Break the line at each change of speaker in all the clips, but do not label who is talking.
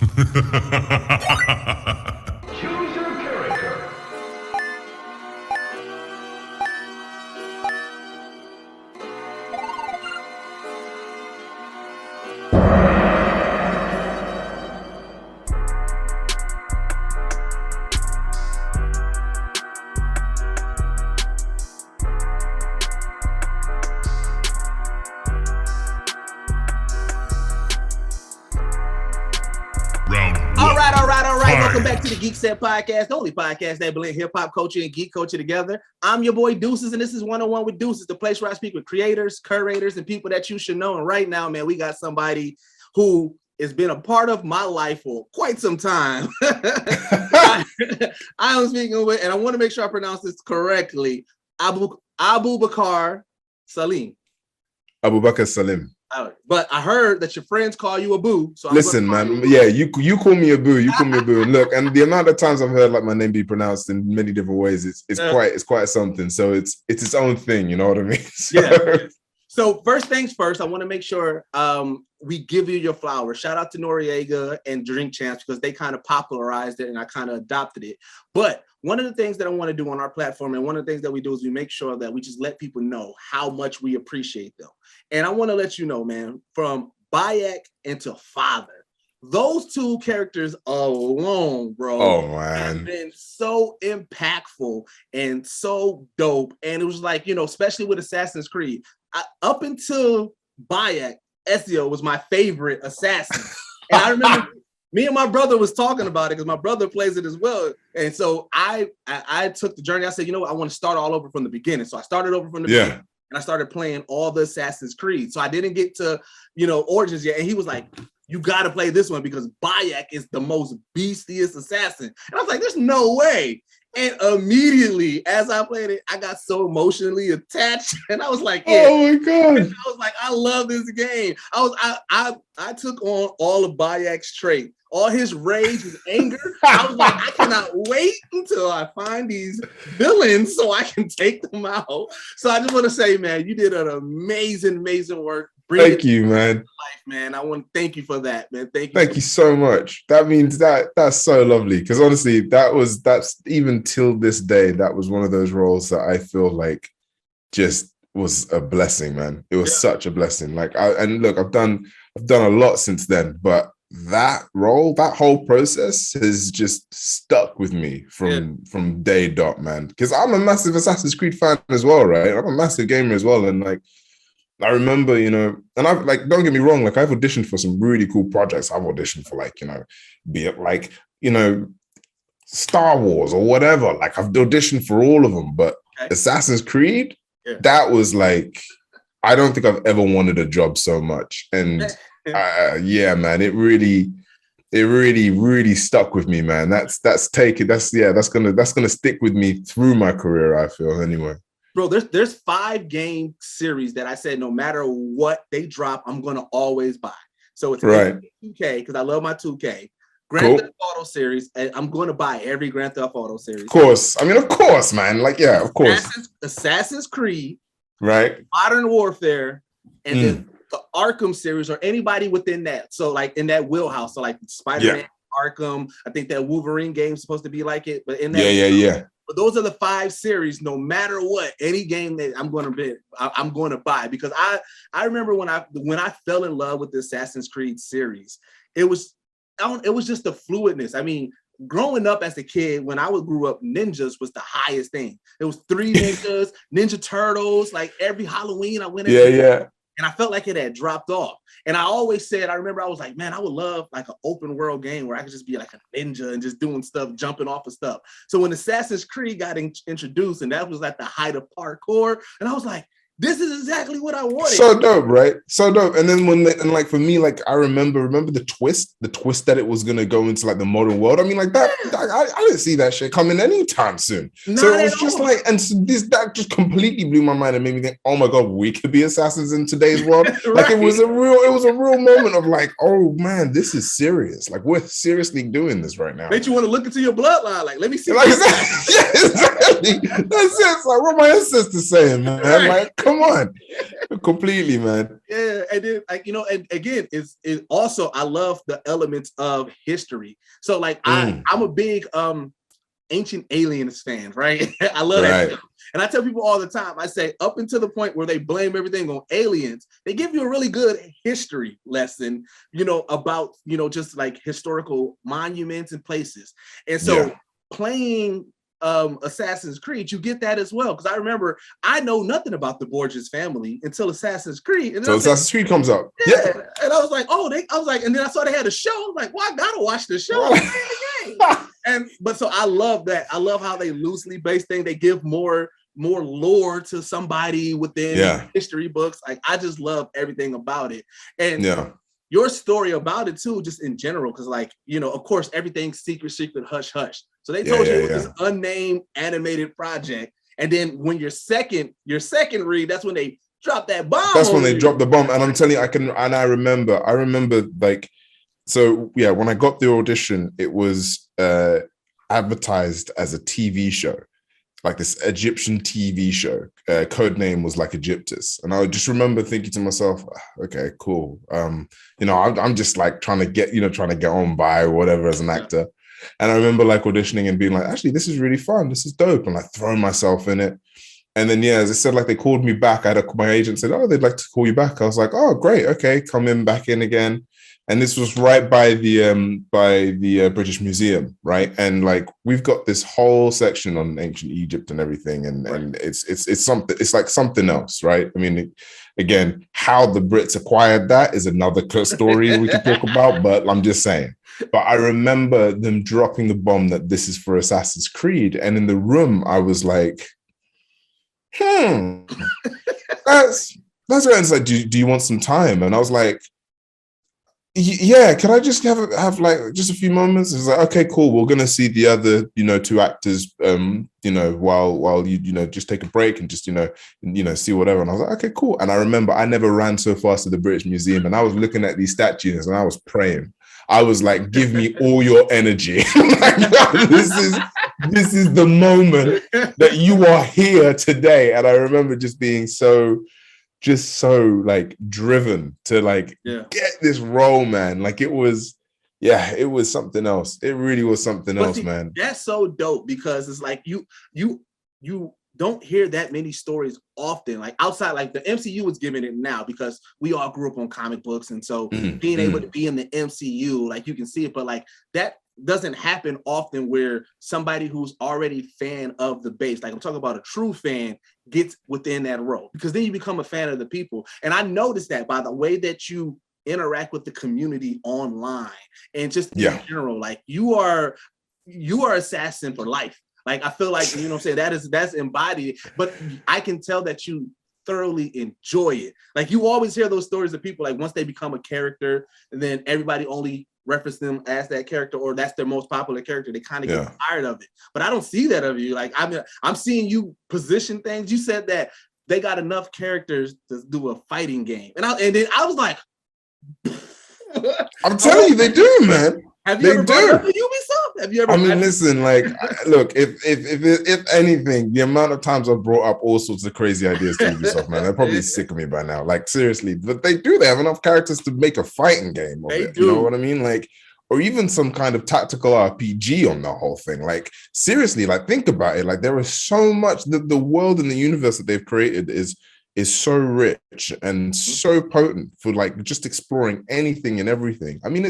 Choose your character.
All right. Welcome back to the Geek Set Podcast, the only podcast that blend hip hop culture and geek culture together. I'm your boy Deuces, and this is 101 with Deuces, the place where I speak with creators, curators, and people that you should know. And right now, man, we got somebody who has been a part of my life for quite some time. I am speaking with, and I want to make sure I pronounce this correctly, Abubakar Salim.
Abubakar Salim.
But I heard that your friends call you Abu. So
listen, man. Yeah, you call me Abu. You call me Abu. And look, and the amount of times I've heard like my name be pronounced in many different ways, it's quite something. So it's its own thing. You know what I mean?
Yeah. So first things first, I want to make sure we give you your flowers. Shout out to Noriega and Drink Champs because they kind of popularized it and I kind of adopted it. But one of the things that I want to do on our platform and one of the things that we do is we make sure that we just let people know how much we appreciate them. And I want to let you know, man, from Bayek into Father, those two characters alone, bro, have been so impactful and so dope. And it was like, you know, especially with Assassin's Creed, up until Bayek, Ezio was my favorite assassin. And I remember me and my brother was talking about it because my brother plays it as well. And so I took the journey. I said, you know what? I want to start all over from the beginning. So I started over from the beginning. And I started playing all the Assassin's Creed. So I didn't get to, you know, Origins yet. And he was like, you got to play this one because Bayek is the most beastiest assassin. And I was like, there's no way. And immediately as I played it, I got so emotionally attached. And I was like, yeah.
Oh my God.
I was like, I love this game. I took on all of Bayek's traits. All his rage, his anger. I was like, I cannot wait until I find these villains so I can take them out. So I just want to say, man, you did an amazing work.
Thank you, man.
Life, man. I want to thank you for that, man. Thank you.
Thank you so much. That means that's so lovely. Because honestly, that's even till this day, that was one of those roles that I feel like just was a blessing, man. It was such a blessing. Like, I've done a lot since then, but that role, that whole process has just stuck with me from day dot, man. Because I'm a massive Assassin's Creed fan as well, right? I'm a massive gamer as well, and like I remember, you know, and I've like, don't get me wrong, like I've auditioned for some really cool projects. I've auditioned for like, you know, be it like, you know, Star Wars or whatever. Like I've auditioned for all of them, but Assassin's Creed, that was like, I don't think I've ever wanted a job so much, and. Yeah, man, it really stuck with me, man. That's gonna stick with me through my career, I feel, anyway.
Bro, there's 5 game series that I said no matter what they drop, I'm gonna always buy. So it's
right.
2K because I love my 2K. Grand Theft Auto series, and I'm gonna buy every Grand Theft Auto series.
Of course, I mean, of course, man. Like, yeah, of course.
Assassin's Creed,
right?
Modern Warfare, and then the Arkham series or anybody within that. So like in that wheelhouse. So like Spider-Man, Arkham. I think that Wolverine game is supposed to be like it, but in that But those are the 5 series. No matter what, any game that I'm going to buy because I remember when I fell in love with the Assassin's Creed series, it was just the fluidness. I mean, growing up as a kid, when I grew up, ninjas was the highest thing. It was 3 ninjas, Ninja Turtles. Like every Halloween, I went in. And I felt like it had dropped off. And I always said, I remember I was like, man, I would love like an open world game where I could just be like a ninja and just doing stuff, jumping off of stuff. So when Assassin's Creed got introduced and that was like the height of parkour, and I was like, this is exactly what I wanted.
So dope, right? So dope. And then like for me, like I remember the twist that it was gonna go into like the modern world. I mean, like that, I didn't see that shit coming anytime soon. So it was just like, and so that just completely blew my mind and made me think, oh my God, we could be assassins in today's world. Like it was a real moment of like, oh man, this is serious. Like we're seriously doing this right now.
Made you want to look into your bloodline. Like, let me see.
Like, exactly. That's it. It's like, what my ancestors saying, man?
Right.
Like, come on. Completely, man.
Yeah, and then like, and again, it's also, I love the elements of history. So like I'm a big Ancient Aliens fan, right? I love that show. And I tell people all the time, I say, up until the point where they blame everything on aliens, they give you a really good history lesson, about, just like historical monuments and places. And so playing Assassin's Creed, you get that as well. Because I remember I know nothing about the Borges family until Assassin's Creed. And
so Assassin's Creed comes up.
Yeah. And I was like, and then I saw they had a show. I was like, well, I gotta watch the show. But so I love that. I love how they loosely base things. They give more lore to somebody within history books. Like, I just love everything about it. And your story about it too, just in general, because like, of course, everything's secret, hush, hush. So they told you it was this unnamed animated project. And then when your second read, that's when they dropped that bomb.
That's when they dropped the bomb. And I'm telling you, I remember like, so yeah, when I got the audition, it was advertised as a TV show, like this Egyptian TV show. Code name was like Egyptus. And I just remember thinking to myself, okay, cool. I'm just like trying to get on by or whatever as an actor. And I remember like auditioning and being like, actually, this is really fun. This is dope. And like throwing myself in it. And then, as I said, like they called me back. My agent said, oh, they'd like to call you back. I was like, oh, great. Okay. Come back in again. And this was right by the British Museum, right? And like we've got this whole section on ancient Egypt and everything, and it's something. It's like something else, right? I mean, again, how the Brits acquired that is another story we can talk about. But I'm just saying. But I remember them dropping the bomb that this is for Assassin's Creed, and in the room I was like, that's right. It's like, do you want some time? And I was like, yeah, can I just have like just a few moments? It's like, okay, cool. We're gonna see the other, two actors, while you just take a break and just, see whatever. And I was like, okay, cool. And I remember I never ran so fast to the British Museum, and I was looking at these statues and I was praying. I was like, give me all your energy. Like, this is the moment that you are here today. And I remember just being so like driven to like get this role, man. Like it was something else. It really was something else, man.
That's so dope, because it's like you don't hear that many stories often, like outside, like the MCU is giving it now because we all grew up on comic books. And so being able to be in the MCU, like you can see it, but like that doesn't happen often where somebody who's already fan of the base, like I'm talking about a true fan, gets within that role, because then you become a fan of the people. And I noticed that by the way that you interact with the community online and just in general, like you are assassin for life. Like, I feel like, what I'm saying, that's embodied, but I can tell that you thoroughly enjoy it. Like, you always hear those stories of people, like once they become a character and then everybody only reference them as that character, or that's their most popular character, they kind of get tired of it. But I don't see that of you. Like, I'm seeing you position things. You said that they got enough characters to do a fighting game. And then I was like,
I'm telling you, they do, man.
Have you ever brought up to Ubisoft? Have you ever?
I mean, listen, like, look, if anything, the amount of times I've brought up all sorts of crazy ideas to Ubisoft, man, they're probably sick of me by now. Like, seriously, but they have enough characters to make a fighting game of it. You know what I mean? Like, or even some kind of tactical RPG on the whole thing. Like, seriously, like, think about it. Like, there is so much. The world and the universe that they've created is so rich and so potent for like just exploring anything and everything. I mean,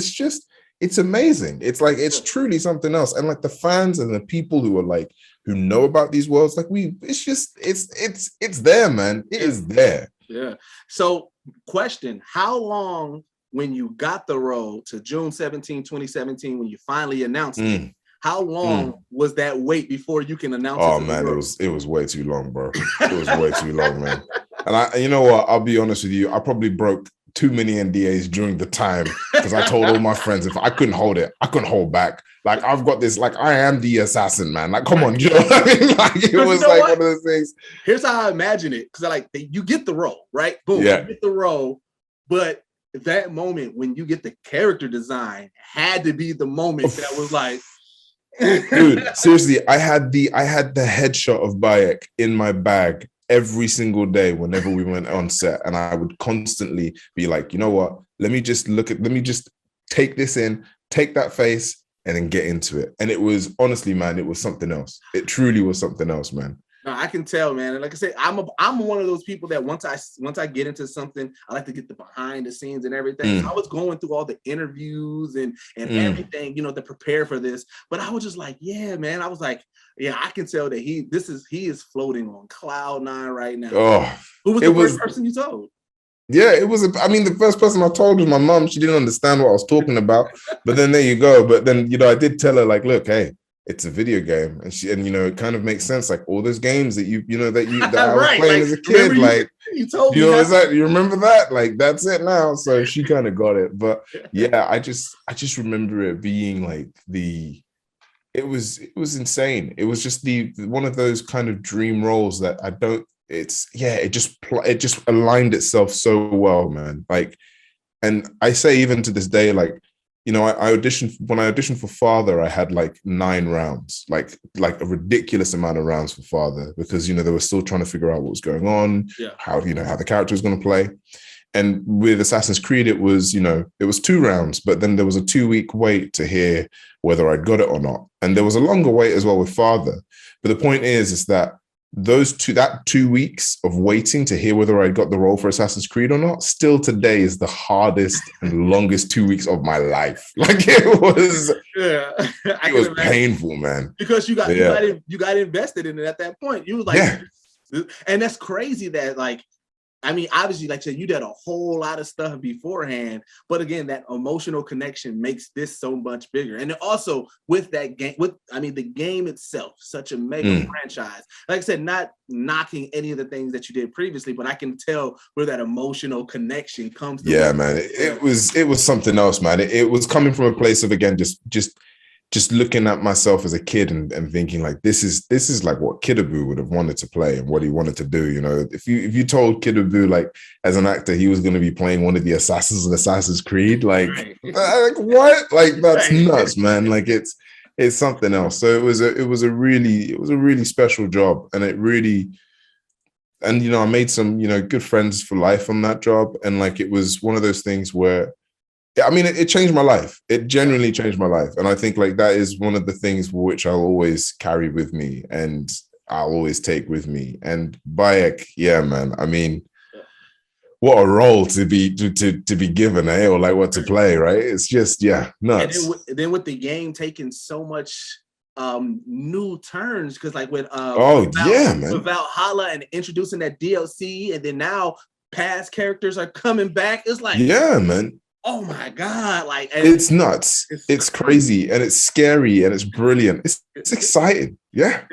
it's amazing. It's like, it's truly something else. And like the fans and the people who are like, who know about these worlds, like it's there, man. It is there.
Yeah. So question, how long, when you got the role to June 17, 2017, when you finally announced it, how long was that wait before you can announce it? Oh
man, it was way too long, bro. It was way too long, man. And you know what? I'll be honest with you. I probably broke too many NDAs during the time, because I told all my friends if I couldn't hold it, I couldn't hold back. Like, I've got this, like, I am the assassin, man. Like, come on, you know what I mean? Like, it was like one of those things.
Here's how I imagine it, because you get the role, right? Boom, you get the role, but that moment when you get the character design had to be the moment that was like,
Dude, seriously, I had the headshot of Bayek in my bag every single day whenever we went on set, and I would constantly be like, you know what? Let me just take this in, take that face, and then get into it. And it was honestly, man, it was something else. It truly was something else, man.
No, I can tell, man. And like I said, I'm one of those people that once I get into something, I like to get the behind the scenes and everything. So I was going through all the interviews and everything, to prepare for this. But I was just like, yeah, man. I was like, yeah, I can tell that he is floating on cloud 9 right now.
Oh,
who was the first person you told?
Yeah, it was. The first person I told was my mom. She didn't understand what I was talking about. But then there you go. But then, I did tell her, like, look, hey, it's a video game, and it kind of makes sense. Like all those games that that I was playing as a kid. Like you told me, you remember that? Like that's it now. So she kind of got it. But yeah, I just remember it being like it was insane. It was just one of those kind of dream roles that it just aligned itself so well, man. Like, and I say even to this day, like, I auditioned for Father, I had like 9 rounds, like a ridiculous amount of rounds for Father, because they were still trying to figure out what was going on, how the character was going to play. And with Assassin's Creed, it was 2 rounds, but then there was a 2-week wait to hear whether I'd got it or not. And there was a longer wait as well with Father. But the point is that that 2 weeks of waiting to hear whether I got the role for Assassin's Creed or not, still today is the hardest and longest 2 weeks of my life. Like it was, it was painful, man.
Because you got invested in it at that point. You was like, and that's crazy that obviously, like I said, you did a whole lot of stuff beforehand, but again, that emotional connection makes this so much bigger. And also with that game, the game itself, such a mega franchise. Like I said, not knocking any of the things that you did previously, but I can tell where that emotional connection comes from.
Yeah, man, it was something else, man. It was coming from a place of, again, just looking at myself as a kid and thinking like this is like what Kid Abu would have wanted to play and what he wanted to do. If you told Kid Abu, like, as an actor he was going to be playing one of the assassins in Assassin's Creed, like what? Like that's nuts, man. Like it's something else. So it was a really special job, and it really, and I made some good friends for life on that job, and like it was one of those things where it changed my life. It genuinely changed my life. And I think like that is one of the things which I'll always carry with me and I'll always take with me. And Bayek, yeah, man. What a role to be given, or like what to play, right? It's just, nuts.
And then with the game taking so much new turns, because like with with Valhalla and introducing that DLC, and then now past characters are coming back. It's like,
yeah, man.
Oh my God! Like
it's nuts. It's crazy, and it's scary, and it's brilliant. It's exciting. Yeah.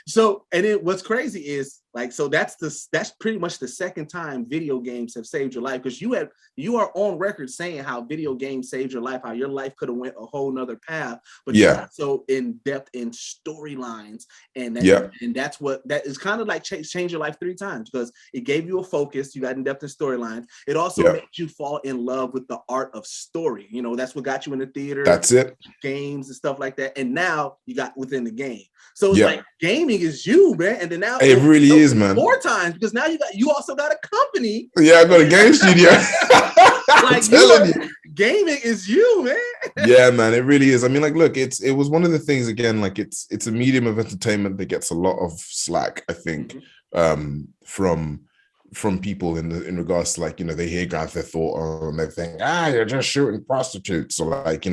So, and then what's crazy is that's pretty much the second time video games have saved your life, because you are on record saying how video games saved your life, how your life could have went a whole nother path, but you're so in depth in storylines, and that is kind of like change your life 3 times, because it gave you a focus, you got in depth in storylines. It also made you fall in love with the art of story. That's what got you in the theater.
That's it.
Games and stuff like that, and now you got within the game. So it's like gaming is you, man, and then now
it really is, man.
4 times, because now you also got a company.
Yeah, I got a game studio.
Gaming is you, man.
Yeah, man, it really is. Look, it was one of the things, again, like it's a medium of entertainment that gets a lot of slack, I think, from people in regards to, like, they hear Grand Theft Auto and they think, you're just shooting prostitutes, or like,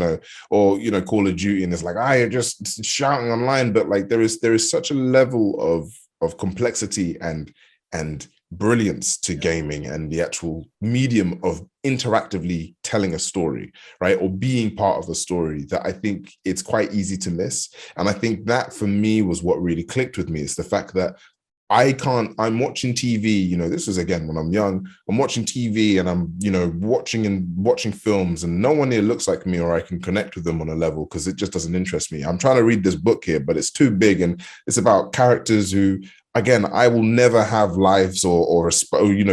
or Call of Duty, and it's like, you're just shouting online. But like there is such a level of complexity and brilliance to gaming and the actual medium of interactively telling a story, right, or being part of a story, that I think it's quite easy to miss. And I think that for me was what really clicked with me, is the fact that I'm watching TV, this was, again, when I'm young, I'm watching TV and I'm, watching films, and no one here looks like me or I can connect with them on a level, because it just doesn't interest me. I'm trying to read this book here, but it's too big, and it's about characters who again, I will never have lives or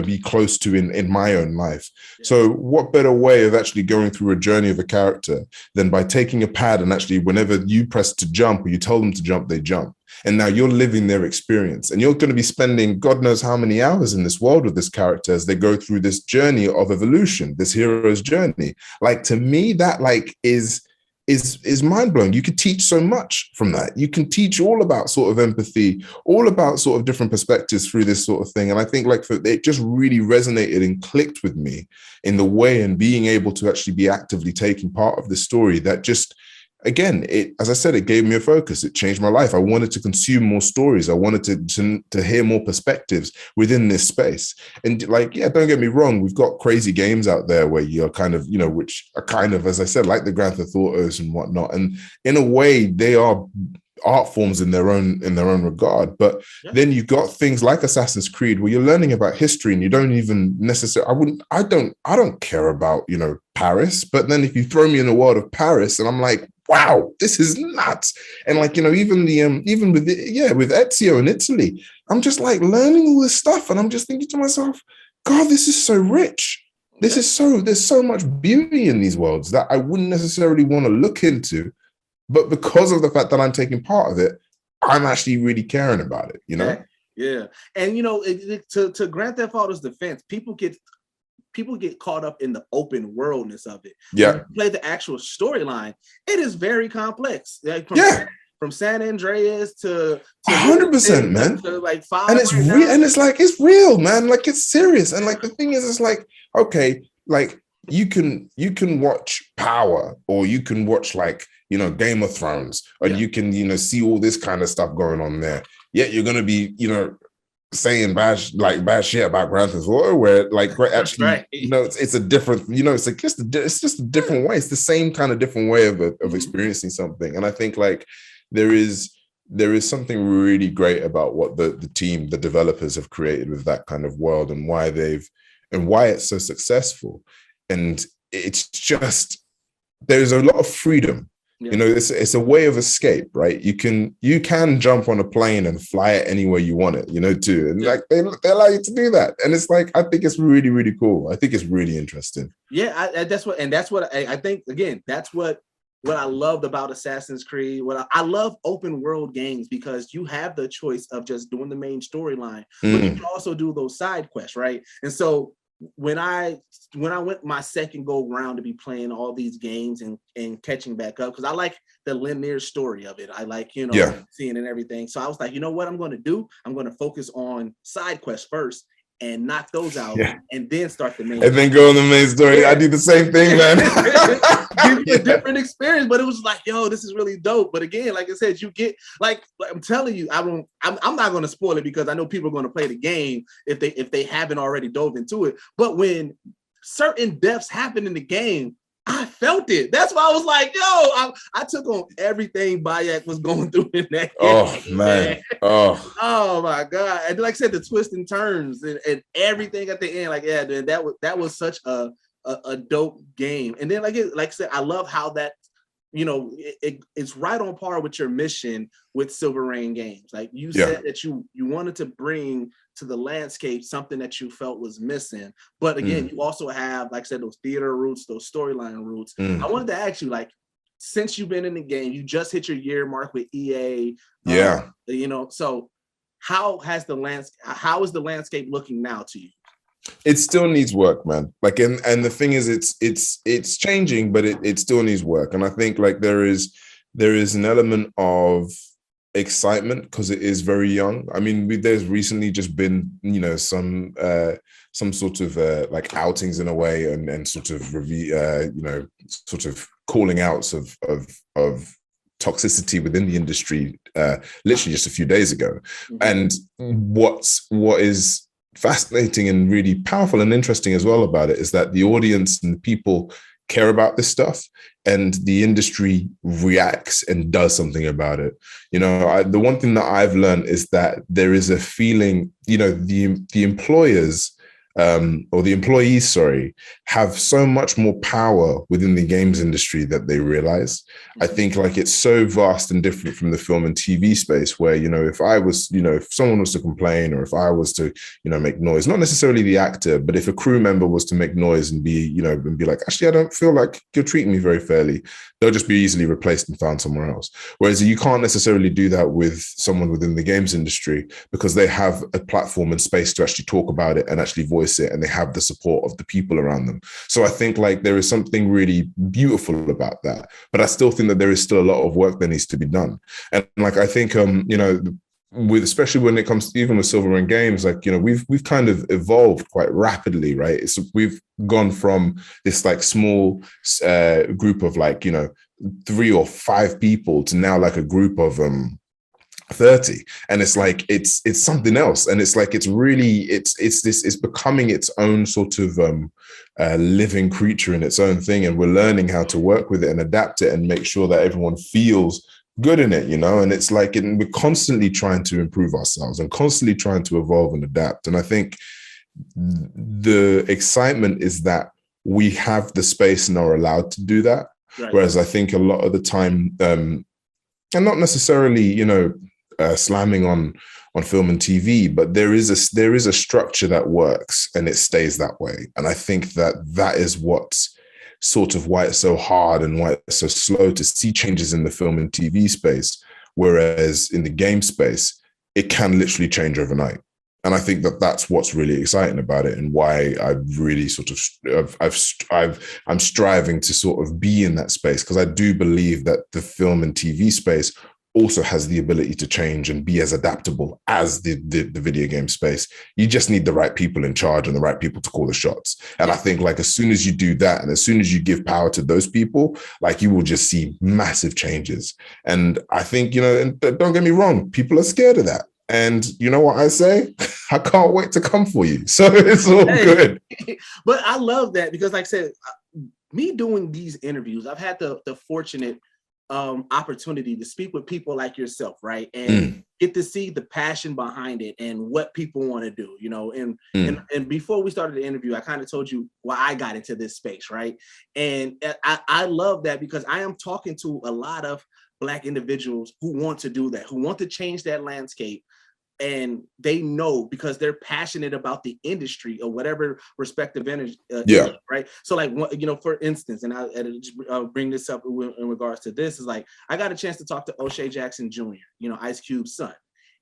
be close to in my own life. Yeah. So what better way of actually going through a journey of a character than by taking a pad and actually whenever you press to jump or you tell them to jump, they jump. And now you're living their experience and you're going to be spending God knows how many hours in this world with this character as they go through this journey of evolution, this hero's journey. Like, to me, that is mind-blowing. You could teach so much from that. You can teach all about sort of empathy, all about sort of different perspectives through this sort of thing. And I think it just really resonated and clicked with me in the way, and being able to actually be actively taking part of the story that just, again, as I said, it gave me a focus. It changed my life. I wanted to consume more stories. I wanted to hear more perspectives within this space. And don't get me wrong, we've got crazy games out there where you're kind of, which are kind of, as I said, like the Grand Theft Autos and whatnot. And in a way, they are art forms in their own regard. But then you've got things like Assassin's Creed where you're learning about history and you don't even necessarily, I don't care about, Paris. But then if you throw me in the world of Paris and I'm like, wow, this is nuts. And even with Ezio in Italy, I'm just like learning all this stuff. And I'm just thinking to myself, God, this is so rich. There's so much beauty in these worlds that I wouldn't necessarily want to look into. But because of the fact that I'm taking part of it, I'm actually really caring about it,
Yeah. And, to Grand Theft Auto's defense, people get caught up in the open worldness of it.
Yeah.
When you play the actual storyline, it is very complex. From San Andreas to
100%, man.
To like 5.
And it's real, and it's real, man. Like, it's serious. And like the thing is, it's like, okay, like you can watch Power, or you can watch Game of Thrones, and you can see all this kind of stuff going on there. Yet you're gonna be saying bad shit about Grand Theft Auto, where actually it's a different it's just a different way. It's the same kind of different way of experiencing something. And I think there is something really great about what the team, the developers, have created with that kind of world, and why it's so successful. And it's just, there's a lot of freedom. Yeah. It's a way of escape, right? You can jump on a plane and fly it anywhere you want it, too. And they allow you to do that. And it's I think it's really, really cool. I think it's really interesting.
Yeah, that's what I think, again, that's what I loved about Assassin's Creed. I love open world games, because you have the choice of just doing the main storyline, but you can also do those side quests, right? And so when I went my second go round to be playing all these games and catching back up, because I like the linear story of it. I like, seeing and everything. So I was like, you know what I'm going to do? I'm going to focus on side quests first and knock those out, and then start the main. And
then go on the main story. Yeah. I do the same thing, man.
Give you a different experience, but it was like, yo, this is really dope. But again, like I said, you get I'm telling you, I'm not going to spoil it, because I know people are going to play the game if they haven't already dove into it. But when certain deaths happen in the game, I felt it. That's why I was like, yo, I took on everything Bayek was going through in that game.
Oh, man.
Oh my God. And like I said, the twists and turns and everything at the end, man, that was such a dope game. And then like I said, I love how that, it's right on par with your mission with SilverRain Games. Like you said that you wanted to bring to the landscape something that you felt was missing. But again, you also have, like I said, those theater roots, those storyline roots. I wanted to ask you, since you've been in the game, you just hit your year mark with EA. So how is the landscape looking now to you?
It still needs work, man. And the thing is, it's changing, but it still needs work. And I think there is an element of excitement, because it is very young. I mean, there's recently just been some sort of outings in a way, and sort of review, sort of calling outs of toxicity within the industry, literally just a few days ago. And what is fascinating and really powerful and interesting as well about it is that the audience and the people care about this stuff, and the industry reacts and does something about it. The one thing that I've learned is that there is a feeling, the employers or the employees, sorry, have so much more power within the games industry that they realize. I think like it's so vast and different from the film and TV space where, you know, if I was, you know, if someone was to complain or if I was to, you know, make noise, not necessarily the actor, but if a crew member was to make noise and be, you know, and be like, actually, I don't feel like you're treating me very fairly, they'll just be easily replaced and found somewhere else. Whereas you can't necessarily do that with someone within the games industry because they have a platform and space to actually talk about it and actually voice it, and they have the support of the people around them. So I think like there is something really beautiful about that, but I still think that there is still a lot of work that needs to be done. And like I think you know, with especially when it comes to even with SilverRain Games, like, you know, we've kind of evolved quite rapidly, right? We've gone from this like small group of like, you know, 3 or 5 people to now like a group of 30, and it's like it's something else, and it's like it's becoming its own sort of living creature in its own thing, and we're learning how to work with it and adapt it and make sure that everyone feels good in it, you know. And it's like we're constantly trying to improve ourselves and constantly trying to evolve and adapt. And I think the excitement is that we have the space and are allowed to do that. Right. Whereas I think a lot of the time, and not necessarily, you know, slamming on film and TV, but there is a structure that works and it stays that way. And I think that is what's sort of why it's so hard and why it's so slow to see changes in the film and TV space, whereas in the game space, it can literally change overnight. And I think that that's what's really exciting about it, and why I really sort of I'm striving to sort of be in that space, because I do believe that the film and TV space also has the ability to change and be as adaptable as the video game space. You just need the right people in charge and the right people to call the shots. And I think like as soon as you do that, and as soon as you give power to those people, like you will just see massive changes. And I think, you know, and don't get me wrong, people are scared of that. And you know what I say? I can't wait to come for you. So it's all good.
But I love that because like I said, me doing these interviews, I've had the fortunate opportunity to speak with people like yourself, right? And get to see the passion behind it and what people want to do, you know. And before we started the interview, I kind of told you why I got into this space, right? And I love that because I am talking to a lot of Black individuals who want to do that, who want to change that landscape. And they know because they're passionate about the industry or whatever respective industry, right? So like, you know, for instance, and I'll bring this up in regards to this, is like, I got a chance to talk to O'Shea Jackson Jr., you know, Ice Cube's son.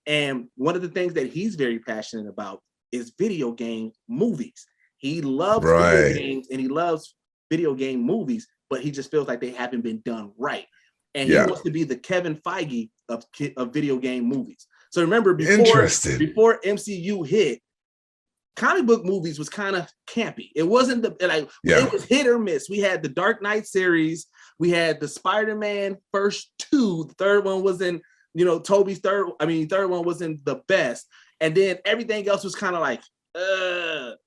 And one of the things that he's very passionate about is video game movies. He loves video games and he loves video game movies, but he just feels like they haven't been done right. And he wants to be the Kevin Feige of video game movies. So remember, before MCU hit, comic book movies was kind of campy. It wasn't it was hit or miss. We had the Dark Knight series, we had the Spider-Man first 2. The third one wasn't, you know, Toby's third one wasn't the best. And then everything else was kind of like,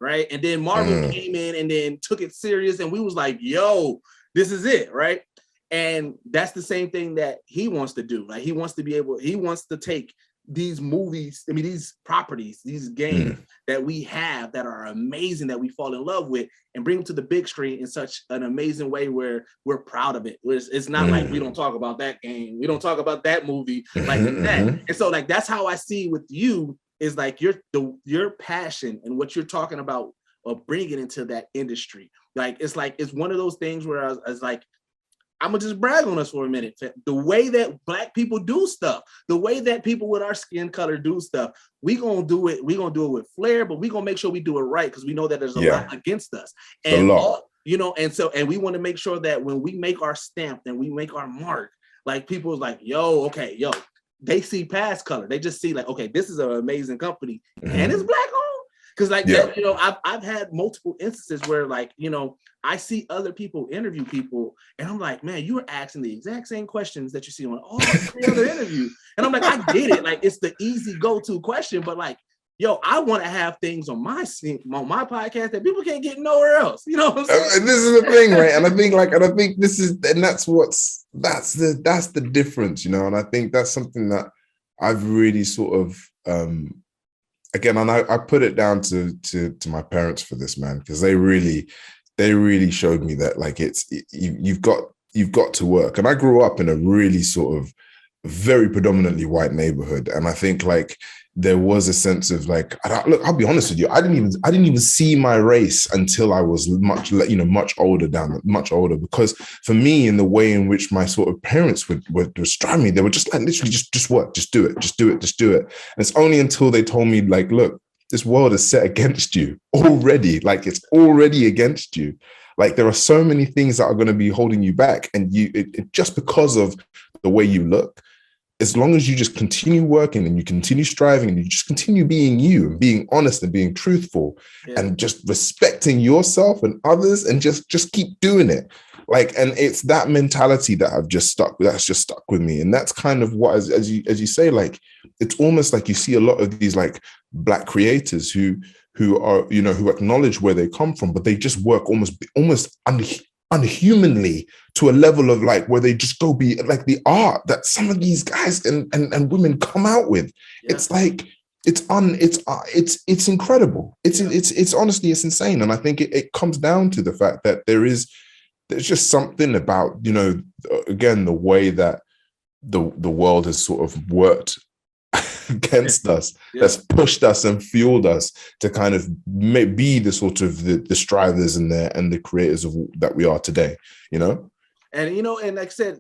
right? And then Marvel came in and then took it serious, and we was like, yo, this is it, right? And that's the same thing that he wants to do. Like he wants to take these movies, these properties, these games that we have that are amazing, that we fall in love with, and bring them to the big screen in such an amazing way where we're proud of it. It's not like we don't talk about that game, we don't talk about that movie like that. And so like that's how I see with you, is like your passion and what you're talking about of bringing into that industry. Like it's one of those things where I was like, I'm gonna just brag on us for a minute. The way that Black people do stuff, the way that people with our skin color do stuff, we gonna do it with flair, but we gonna make sure we do it right, because we know that there's a lot against us. And you know, and we want to make sure that when we make our stamp and we make our mark, like people is like, yo, they see past color. They just see like, okay, this is an amazing company and it's Black owned. Because like that, you know, I've had multiple instances where like, you know, I see other people interview people and I'm like, man, you were asking the exact same questions that you see on all the other interviews. And I'm like, I get it. Like it's the easy go-to question, but like, yo, I want to have things on my podcast that people can't get nowhere else. You know what I'm saying?
And this is the thing, right? And I think that's the difference, you know. And I think that's something that I've really sort of again, and I put it down to my parents for this, man, because they really showed me that like you've got to work. And I grew up in a really sort of very predominantly white neighborhood, and I think like there was a sense of like, look, I'll be honest with you, I didn't even see my race until I was much older, because for me, in the way in which my sort of parents would strive me, they were just like, literally just work, just do it. And it's only until they told me like, look, this world is set against you already. Like it's already against you. Like there are so many things that are going to be holding you back, and it just because of the way you look. As long as you just continue working and you continue striving and you just continue being you and being honest and being truthful and just respecting yourself and others, and just keep doing it. Like, and it's that mentality that that's just stuck with me. And that's kind of what, as you say, like, it's almost like you see a lot of these like Black creators who are, who acknowledge where they come from, but they just work almost unhumanly to a level of like where they just go be like the art that some of these guys and women come out with. It's like it's incredible. It's honestly, it's insane. And I think it comes down to the fact that there's just something about, again, the way that the world has sort of worked against us, that's pushed us and fueled us to kind of be the sort of the strivers and the creators of that we are today, And
and like I said,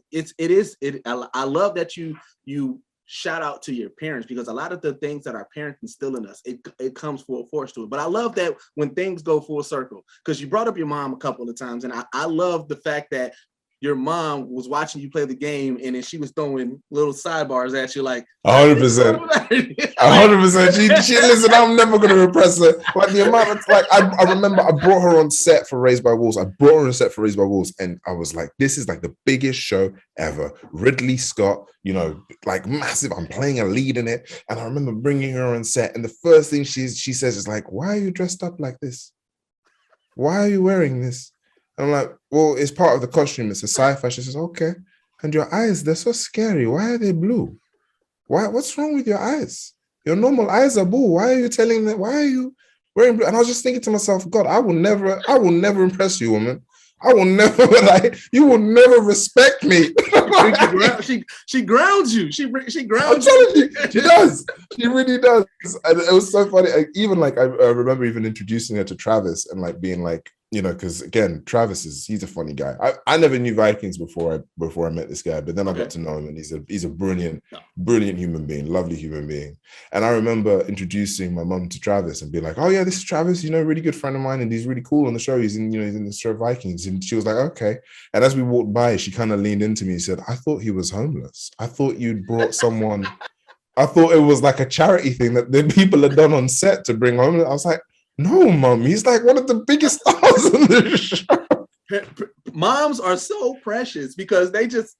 I love that you shout out to your parents, because a lot of the things that our parents instill in us, it comes full force to it. But I love that when things go full circle, because you brought up your mom a couple of times, and I love the fact that your mom was watching you play the game, and then she was throwing little sidebars at you, like
100%. 100%. She listen. I'm never gonna repress her. Like the amount of like, I remember I brought her on set for Raised by Wolves. And I was like, this is like the biggest show ever. Ridley Scott, like massive. I'm playing a lead in it, and I remember bringing her on set, and the first thing she says is like, "Why are you dressed up like this? Why are you wearing this?" I'm like, well, it's part of the costume. It's a sci-fi. She says, okay. And your eyes, they're so scary. Why are they blue? What's wrong with your eyes? Your normal eyes are blue. Why are you telling them? Why are you wearing blue? And I was just thinking to myself, God, I will never impress you, woman. I will never, you will never respect me.
she grounds you. She grounds
you. She does. She really does. And it was so funny. I remember even introducing her to Travis and like being like, because again, Travis he's a funny guy. I never knew Vikings before I met this guy, but then I got to know him, and he's a brilliant human being, lovely human being. And I remember introducing my mum to Travis and being like, oh yeah, this is Travis, really good friend of mine, and he's really cool on the show. He's in the show Vikings. And she was like, okay. And as we walked by, she kind of leaned into me and said, I thought he was homeless. I thought you'd brought someone. I thought it was like a charity thing that the people had done on set to bring home. I was like, no, Mom, he's like one of the biggest stars on the show.
Moms are so precious because they just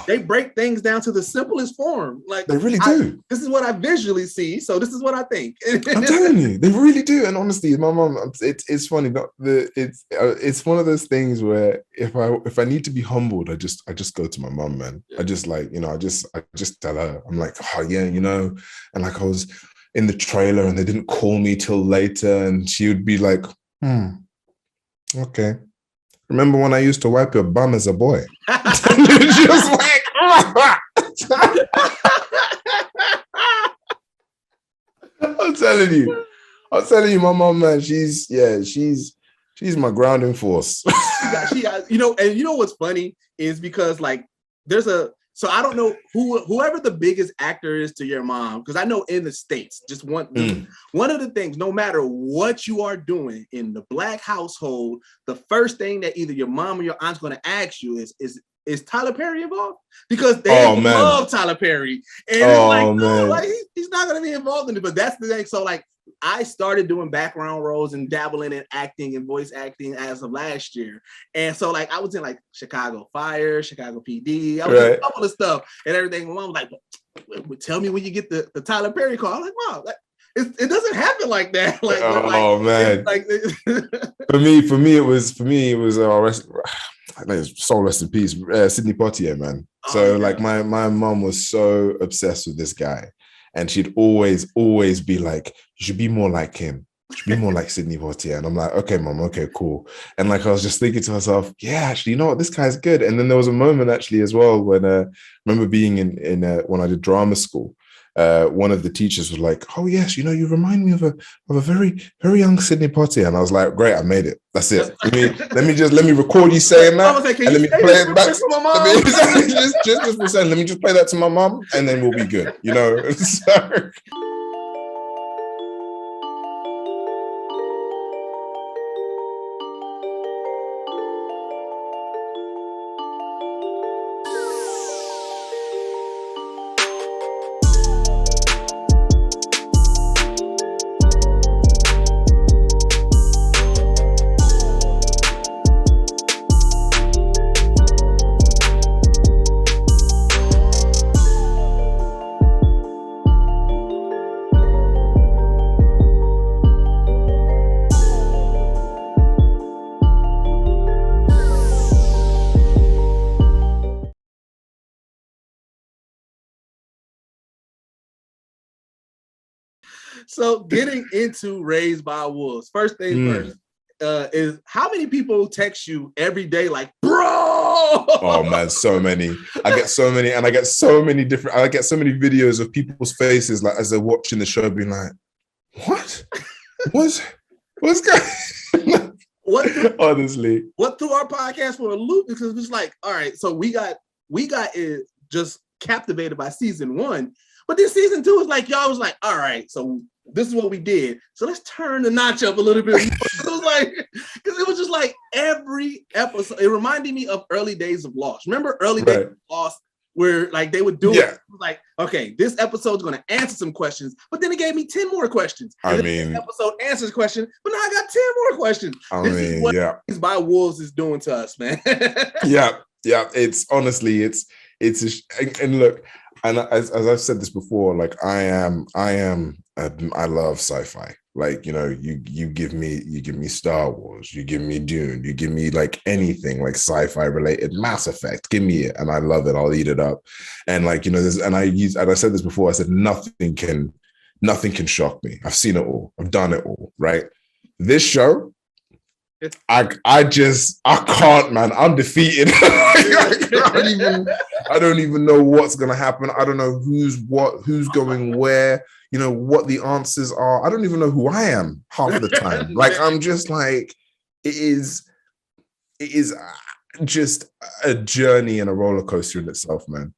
they break things down to the simplest form. Like
they really do.
This is what I visually see, so this is what I think.
I'm telling you, they really do. And honestly, my mom, it's funny. It's one of those things where if I need to be humbled, I just go to my mom, man. Yeah. I just I just tell her. I'm like, oh yeah, and like I was in the trailer and they didn't call me till later, and she would be like, okay. Remember when I used to wipe your bum as a boy? She was like, I'm telling you, my mom, man, she's my grounding force.
And you know what's funny is because like so I don't know whoever the biggest actor is to your mom, because I know in the States, just one of the things, no matter what you are doing in the Black household, the first thing that either your mom or your aunt's going to ask you is Tyler Perry involved? Because they love Tyler Perry. And it's like, no, like he's not going to be involved in it. But that's the thing. So like, I started doing background roles and dabbling in acting and voice acting as of last year. And so like I was in like Chicago Fire, Chicago PD. I was in a couple of stuff and everything. My mom was like, tell me when you get the Tyler Perry call. I'm like, wow, it doesn't happen like that. Like,
man. Like for me, it was soul rest in peace, Sidney Poitier, man. So like my mom was so obsessed with this guy. And she'd always be like, you should be more like him. You should be more like Sidney Poitier. And I'm like, okay, mom, okay, cool. And like, I was just thinking to myself, yeah, actually, you know what? This guy's good. And then there was a moment actually as well when I remember being in when I did drama school. One of the teachers was like, "Oh yes, you know, you remind me of a very, very young Sidney Poitier." And I was like, "Great, I made it. That's it. Let me record you saying that,
like,
and let me play it back to my mom. Just for saying, let me just play that to my mom, and then we'll be good." You know. So,
So getting into Raised by Wolves, first thing first, is how many people text you every day like, bro?
Oh man, so many. I get so many videos of people's faces like as they're watching the show being like, what? What's going honestly.
What threw our podcast for a loop? Because it was like, all right, so we got it just captivated by season 1. But then season 2 is like, y'all was like, all right, so this is what we did. So let's turn the notch up a little bit. It was like, because it was just like every episode. It reminded me of early days of Lost. Remember early days of Lost where like they would do it like, okay, this episode's going to answer some questions, but then it gave me 10 more questions. And this episode answers questions, but now I got 10 more questions. This is what Raised by Wolves is doing to us, man.
Yeah. It's honestly, and look. And as I've said this before, like I love sci-fi. Like, you know, you give me Star Wars, you give me Dune, you give me like anything like sci-fi related, Mass Effect, give me it, and I love it. I'll eat it up. And like, you know, I said this before. I said nothing can shock me. I've seen it all. I've done it all. Right. This show, I can't, man. I'm defeated. I don't even know what's gonna happen. I don't know who's going where, you know, what the answers are. I don't even know who I am half the time. Like, I'm just like, it is just a journey and a roller coaster in itself, man.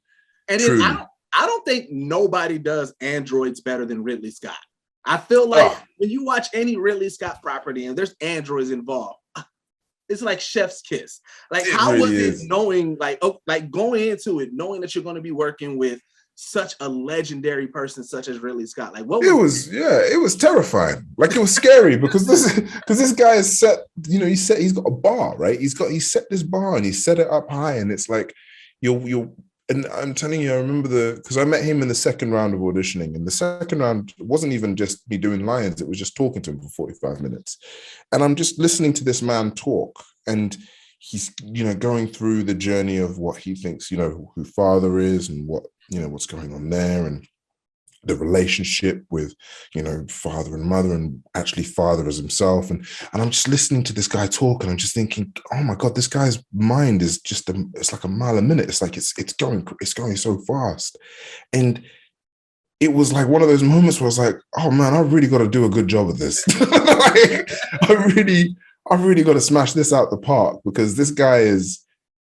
And I don't think nobody does androids better than Ridley Scott. I feel like when you watch any Ridley Scott property and there's androids involved, it's like chef's kiss. Like, how really was it knowing, like going into it, knowing that you're going to be working with such a legendary person such as Ridley Scott? Like, what was it? It was terrifying. Like, it was scary because this guy is set. You know, he's got a bar, right? He set this bar and he set it up high, and it's like you're. And I'm telling you, I remember because I met him in the second round of auditioning. And the second round wasn't even just me doing lines. It was just talking to him for 45 minutes. And I'm just listening to this man talk. And he's, you know, going through the journey of what he thinks, you know, who father is and what, you know, what's going on there. And the relationship with, you know, father and mother, and actually father as himself. And I'm just listening to this guy talk, and I'm just thinking, oh my God, this guy's mind is just, it's like a mile a minute. It's like, it's going so fast. And it was like one of those moments where I was like, oh man, I really got to do a good job of this. Like, I really got to smash this out the park, because this guy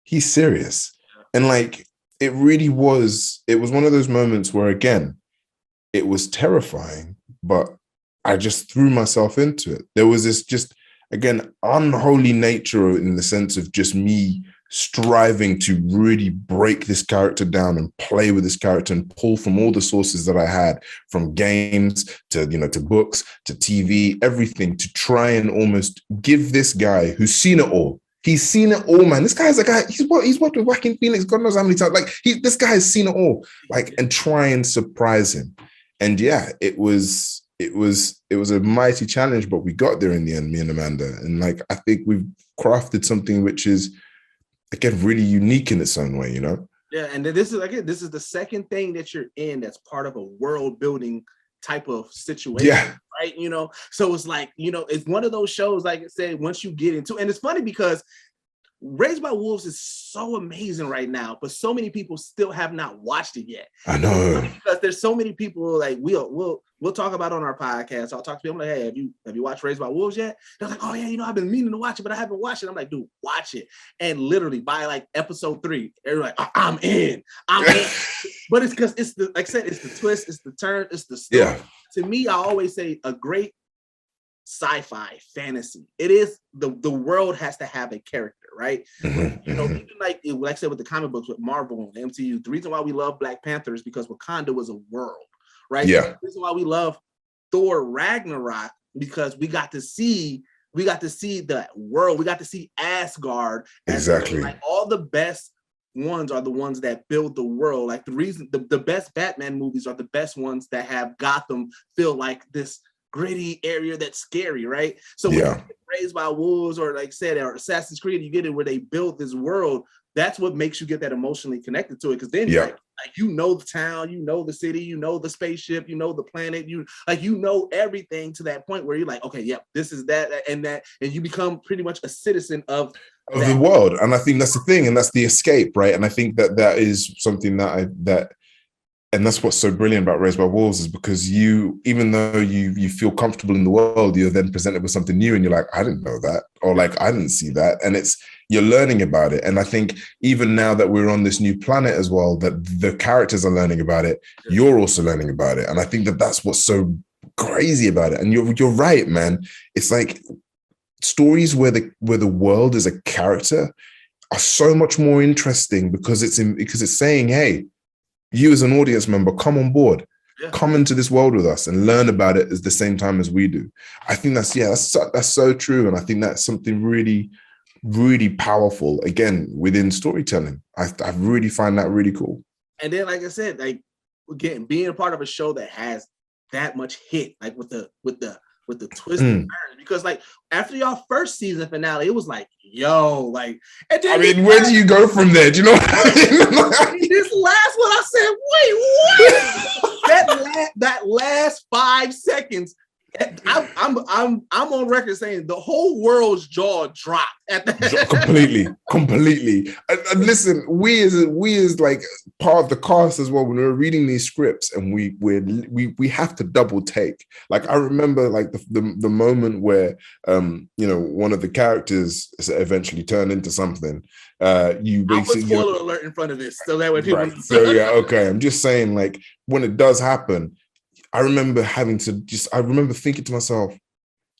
he's serious. And like, it was one of those moments where, again, it was terrifying, but I just threw myself into it. There was this just, again, unholy nature in the sense of just me striving to really break this character down and play with this character and pull from all the sources that I had, from games to, you know, to books, to TV, everything, to try and almost give this guy who's seen it all. He's seen it all, man. This guy's a guy, he's worked with Joaquin Phoenix, God knows how many times. Like, this guy has seen it all, like, and try and surprise him. And yeah, it was a mighty challenge, but we got there in the end, me and Amanda. And like, I think we've crafted something which is, again, really unique in its own way, you know? Yeah, and this is the second thing that you're in that's part of a world building type of situation.
Yeah.
Right. So it's like, it's one of those shows, like I said, once you get into, and it's funny because Raised by Wolves is so amazing right now, but so many people still have not watched it yet.
I know,
because there's so many people like we'll talk about on our podcast. I'll talk to people like, hey, have you watched Raised by Wolves yet? They're like, oh yeah, I've been meaning to watch it, but I haven't watched it. I'm like, dude, watch it. And literally by like episode 3, they're like, I'm in. But it's because it's the, like I said, it's the twist, it's the turn, it's the story.
Yeah.
To me, I always say a great sci-fi fantasy, it is the world has to have a character, right? Even like I said with the comic books, with Marvel and MCU, the reason why we love Black Panther is because Wakanda was a world, right?
Yeah.
The reason why we love Thor Ragnarok, because we got to see that world, we got to see Asgard.
Exactly.
Like all the best ones are the ones that build the world. Like the reason the best Batman movies are the best ones that have Gotham feel like this gritty area that's scary, right? So when you get Raised by Wolves, or like I said, or Assassin's Creed, you get it where they build this world. That's what makes you get that emotionally connected to it. Because then like the town, the city, the spaceship, the planet, you know everything to that point where you're like, okay, yep, this is that, and you become pretty much a citizen of
the world. And I think that's the thing, and that's the escape, right? And I think that is something and that's what's so brilliant about Raised by Wolves, is because even though you feel comfortable in the world, you're then presented with something new and you're like, I didn't know that, or like, I didn't see that. And you're learning about it. And I think even now that we're on this new planet as well, that the characters are learning about it, you're also learning about it. And I think that's what's so crazy about it. And you're right, man. It's like stories where the world is a character are so much more interesting because it's saying, hey, you as an audience member, come on board, come into this world with us and learn about it at the same time as we do. I think that's so true. And I think that's something really, really powerful, again, within storytelling. I really find that really cool.
And then, like I said, like, again, being a part of a show that has that much hit, like with the twist and turn, because like after y'all first season finale, it was like, yo, like, and then
where do you go from there? Do you know what I mean?
This last one, I said, wait, what? that last 5 seconds, I'm on record saying the whole world's jaw dropped at that. completely. And listen, we as like part of the cast as well, when we were reading these scripts, and we have to double take. Like I remember like the moment where one of the characters eventually turned into something. You basically I'll put spoiler alert in front of this so that way people.
Right. So yeah, okay. I'm just saying, like, when it does happen, I remember thinking to myself,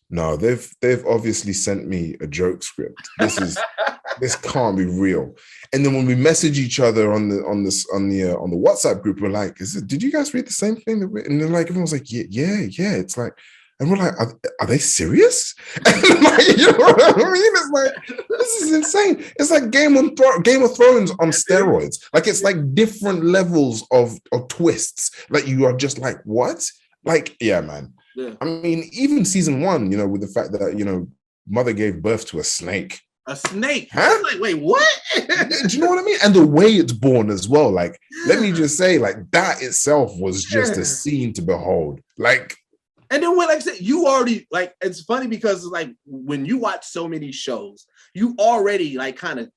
no, they've obviously sent me a joke script. This can't be real. And then when we message each other on the WhatsApp group, we're like, did you guys read the same thing? And then like everyone's like, yeah. It's like, and we're like, are they serious? And like, you know what I mean? It's like, this is insane. It's like Game of Thrones on steroids. Like, it's like different levels of twists. Like, you are just like, what? Like, yeah, man. Yeah. I mean, even season 1, with the fact that, Mother gave birth to a snake.
A snake?
Huh?
Like, wait, what?
Do you know what I mean? And the way it's born as well. Like, let me just say, like, that itself was just a scene to behold. Like,
and then when, like I said, you already, like, it's funny because like when you watch so many shows, you already like kind of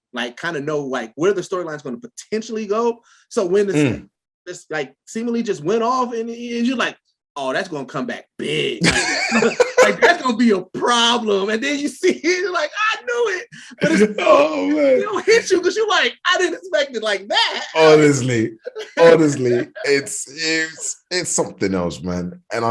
know like where the storyline's going to potentially go. So when this like seemingly just went off, and you're like, oh, that's going to come back big. Like that's going to be a problem. And then you see it, you're like, I knew it. But it'll hit you because you're like, I didn't expect it like that.
Honestly, it's something else, man. And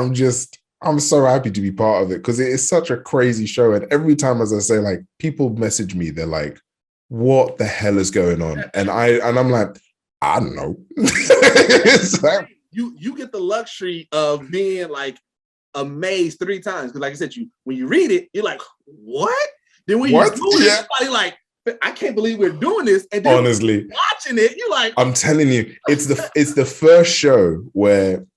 I'm so happy to be part of it because it is such a crazy show. And every time, as I say, like, people message me, they're like, what the hell is going on? And I'm like, I don't know. It's like,
you get the luxury of being like amazed 3 times. Because like I said, when you read it, you're like, what? Then when you do it, somebody like, I can't believe we're doing this. And then
honestly,
watching it, you're like,
I'm telling you, it's the first show where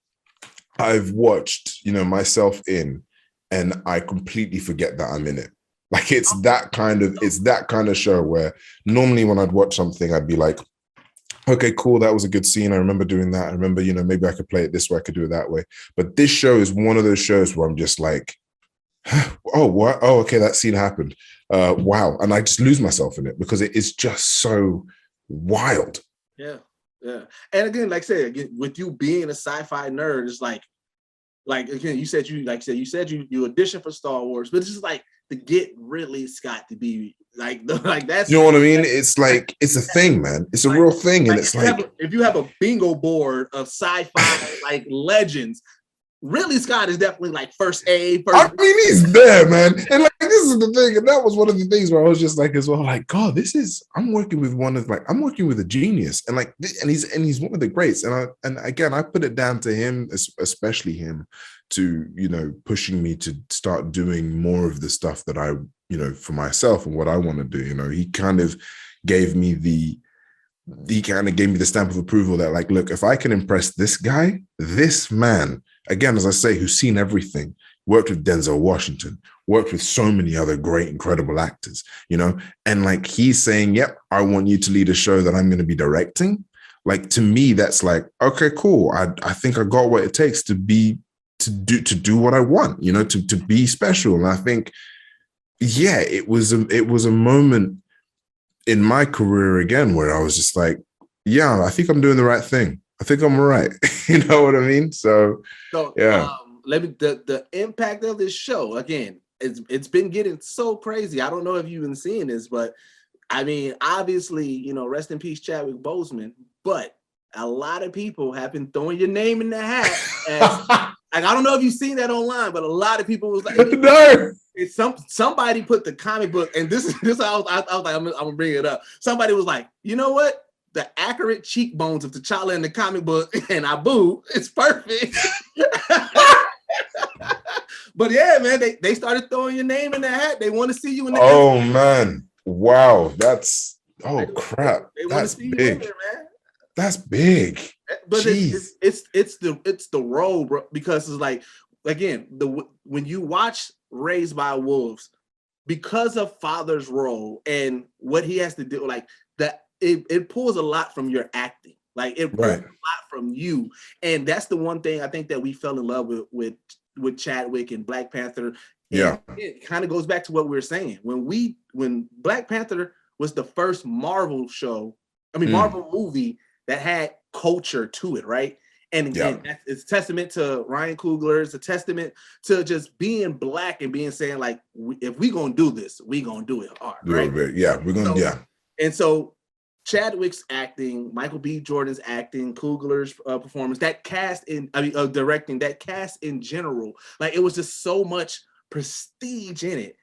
I've watched, myself in, and I completely forget that I'm in it. Like it's that kind of show where normally when I'd watch something, I'd be like, okay, cool, that was a good scene. I remember doing that. I remember, maybe I could play it this way, I could do it that way. But this show is one of those shows where I'm just like, oh, what? Oh, okay, that scene happened. Wow. And I just lose myself in it because it is just so wild.
Yeah. Yeah. And again, like I said, again, with you being a sci-fi nerd, it's like again, you said you auditioned for Star Wars, but it's just like to get Ridley Scott to be like that's,
you know what I mean? It's like, it's a thing, man. It's a real thing. And it's
if you have a bingo board of sci-fi like legends, Ridley Scott is definitely like first A.
I mean, he's there, man. And like, this is the thing. And that was one of the things where I was just like, as well, like, God, I'm working with a genius. And like, and he's one of the greats. And again, I put it down to him, especially him, to, pushing me to start doing more of the stuff that I, for myself and what I want to do. He kind of gave me the stamp of approval that, like, look, if I can impress this guy, this man, again, as I say, who's seen everything, worked with Denzel Washington, worked with so many other great, incredible actors, and like, he's saying, yep, I want you to lead a show that I'm going to be directing. Like, to me, that's like, okay, cool. I think I got what it takes to do what I want, to be special. And I think, yeah, it was a moment in my career again where I was just like, yeah, I think I'm doing the right thing. I think I'm all right. You know what I mean? So yeah.
The impact of this show, again, it's been getting so crazy. I don't know if you've been seeing this, but I mean, obviously, rest in peace, Chadwick Boseman, but a lot of people have been throwing your name in the hat as, like, I don't know if you've seen that online, but a lot of people was like,
no.
Somebody put the comic book, and this I was like, I'm gonna bring it up. Somebody was like, you know what? The accurate cheekbones of T'Challa in the comic book and Abu, it's perfect. But yeah, man, they started throwing your name in the hat. They want to see you in the
man. Wow. Crap. That's big. You in there, man. That's big.
But it's the role, bro, because it's like, again, when you watch Raised by Wolves, because of father's role and what he has to do, like that, it pulls a lot from your acting. Like, it pulls a lot from you. And that's the one thing I think that we fell in love with Chadwick and Black Panther.
Yeah.
And it kind of goes back to what we were saying. When Black Panther was the first Marvel movie that had culture to it, right? And again, it's a testament to Ryan Coogler. It's a testament to just being Black and saying, like, if we gonna do this, we gonna do it hard, right?
Yeah, we're gonna,
And so Chadwick's acting, Michael B. Jordan's acting, Coogler's performance, that cast directing, that cast in general, like, it was just so much prestige in it,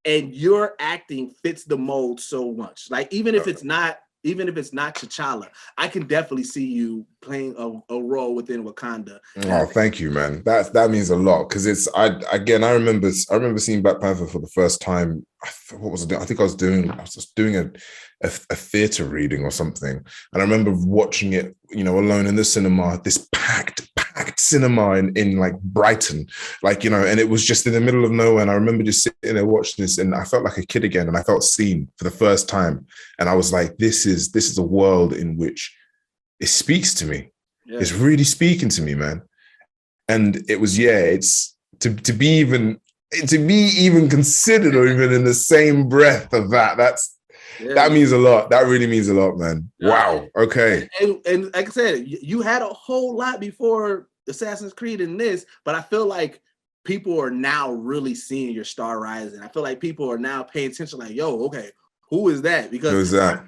and your acting fits the mold so much. Like, even if it's not T'Challa, I can definitely see you playing a role within Wakanda.
Oh, thank you, man. That means a lot, because I remember seeing Black Panther for the first time. What was I think I was doing a theater reading or something, and I remember watching it, alone in the cinema, this packed cinema in like Brighton, like, and it was just in the middle of nowhere. And I remember just sitting there watching this, and I felt like a kid again, and I felt seen for the first time. And I was like, this is a world in which it speaks to me. Yeah. It's really speaking to me, man. And it was, it's to be even considered, or even in the same breath of that. That means a lot. That really means a lot, man. Wow. Okay.
And like I said, you had a whole lot before Assassin's Creed in this, but I feel like people are now really seeing your star rising. I feel like people are now paying attention, like, yo, okay, who is that? Because
who's that?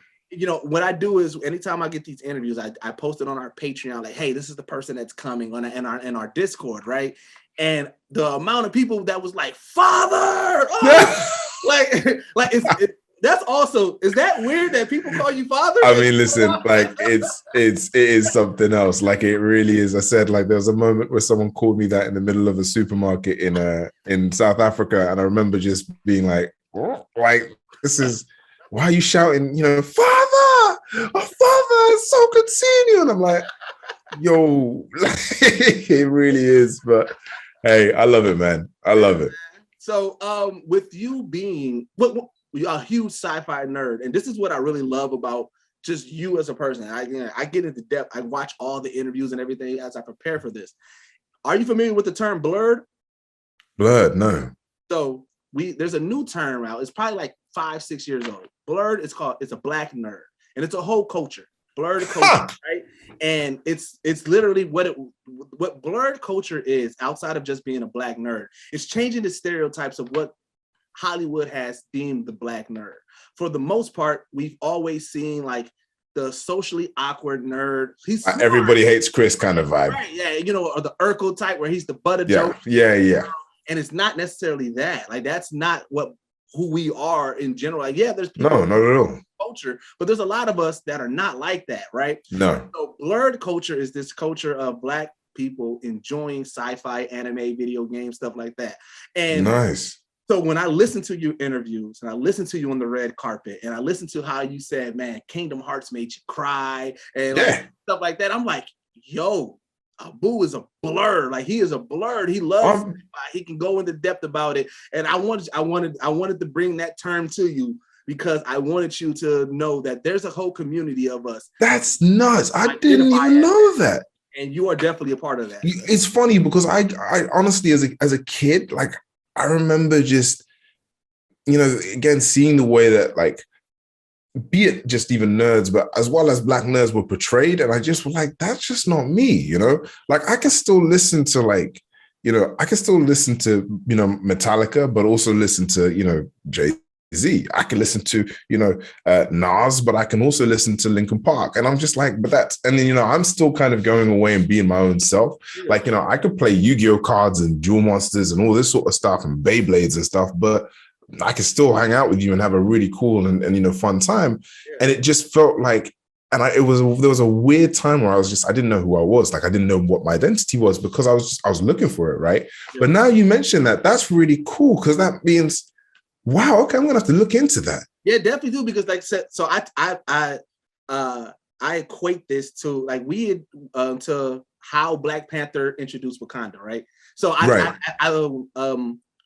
What I do is, anytime I get these interviews, I post it on our Patreon, like, hey, this is the person that's coming in our Discord, right? And the amount of people that was like, father, that's also, is that weird that people call you father?
I mean, listen, like, it is something else. Like, it really is. I said, like, there was a moment where someone called me that in the middle of a supermarket in South Africa, and I remember just being like, this is, why are you shouting, father, it's so good seeing you. And I'm like, yo, it really is. But hey, I love it, man. I love it.
So with you being a huge sci-fi nerd, and this is what I really love about just you as a person. I get into depth. I watch all the interviews and everything as I prepare for this. Are you familiar with the term blerd?
Blerd, no.
So there's a new term out. It's probably like 5-6 years old. Blerd is called, it's a black nerd, and it's a whole culture. Blerd culture, right? And it's literally what blerd culture is outside of just being a black nerd. It's changing the stereotypes of what Hollywood has deemed the black nerd. For the most part, we've always seen like the socially awkward nerd. He's smart.
Everybody hates Chris kind of vibe.
Right, yeah, you know, or the Urkel type where he's the butt of
yeah,
joke.
Yeah.
And it's not necessarily that. Like, that's not who we are in general. Like, yeah, there's people
no, not at all.
Culture, but there's a lot of us that are not like that, right?
No.
So blerd culture is this culture of black people enjoying sci-fi, anime, video games, stuff like that. And
nice.
So when I listen to your interviews and I listen to you on the red carpet and I listen to how you said, man, Kingdom Hearts made you cry and like, stuff like that, I'm like, yo, Abu is a blerd. Like, he is a blerd. He loves it. He can go into depth about it. And I wanted to bring that term to you because I wanted you to know that there's a whole community of us.
That's nuts. I didn't even know that.
And you are definitely a part of that.
It's funny because I honestly, as a kid, like, I remember just, you know, again, seeing the way that, like, be it just even nerds, but as well as black nerds were portrayed. And I just was like, that's just not me, you know? Like, I can still listen to, like, you know, Metallica, but also listen to, you know, Jay-Z. I can listen to, you know, Nas, but I can also listen to Linkin Park. And I'm just like, and then, you know, I'm still kind of going away and being my own self. Yeah. Like, you know, I could play Yu-Gi-Oh cards and Duel Monsters and all this sort of stuff and Beyblades and stuff, but I can still hang out with you and have a really cool and you know, fun time. Yeah. And it just felt like, and there was a weird time where I didn't know who I was. Like, I didn't know what my identity was because I was looking for it. Right. Yeah. But now you mention that's really cool. Cause that means, wow, okay, I'm gonna have to look into that. Yeah,
definitely do, because like I said, so I equate this to like to how Black Panther introduced Wakanda, right? So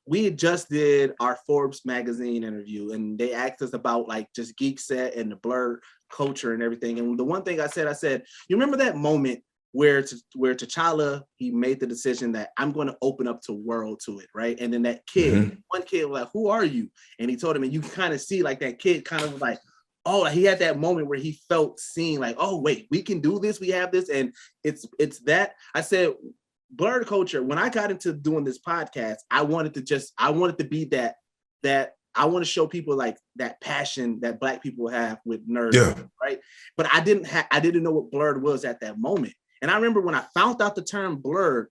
we just did our Forbes magazine interview, and they asked us about like just Geek Set and the blerd culture and everything. And the one thing I said, you remember that moment where T'Challa, he made the decision that I'm going to open up the world to it, right? And then that kid, one kid was like, who are you? And he told him, and you can kind of see like that kid kind of like, oh, he had that moment where he felt seen, like, oh, wait, we can do this, we have this. And it's that. I said, blerd culture, when I got into doing this podcast, I wanted to be that I want to show people like that passion that Black people have with nerds, right? But I didn't know what blerd was at that moment. And I remember when I found out the term blerd,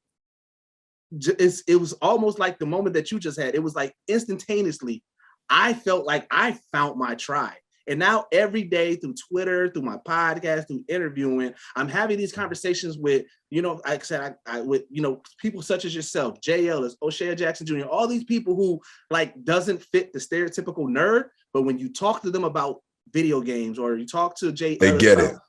it was almost like the moment that you just had. It was like instantaneously, I felt like I found my tribe. And now every day through Twitter, through my podcast, through interviewing, I'm having these conversations with, you know, like I said, with, you know, people such as yourself, Jay Ellis, O'Shea Jackson Jr., all these people who like doesn't fit the stereotypical nerd. But when you talk to them about video games or you talk to Jay Ellis about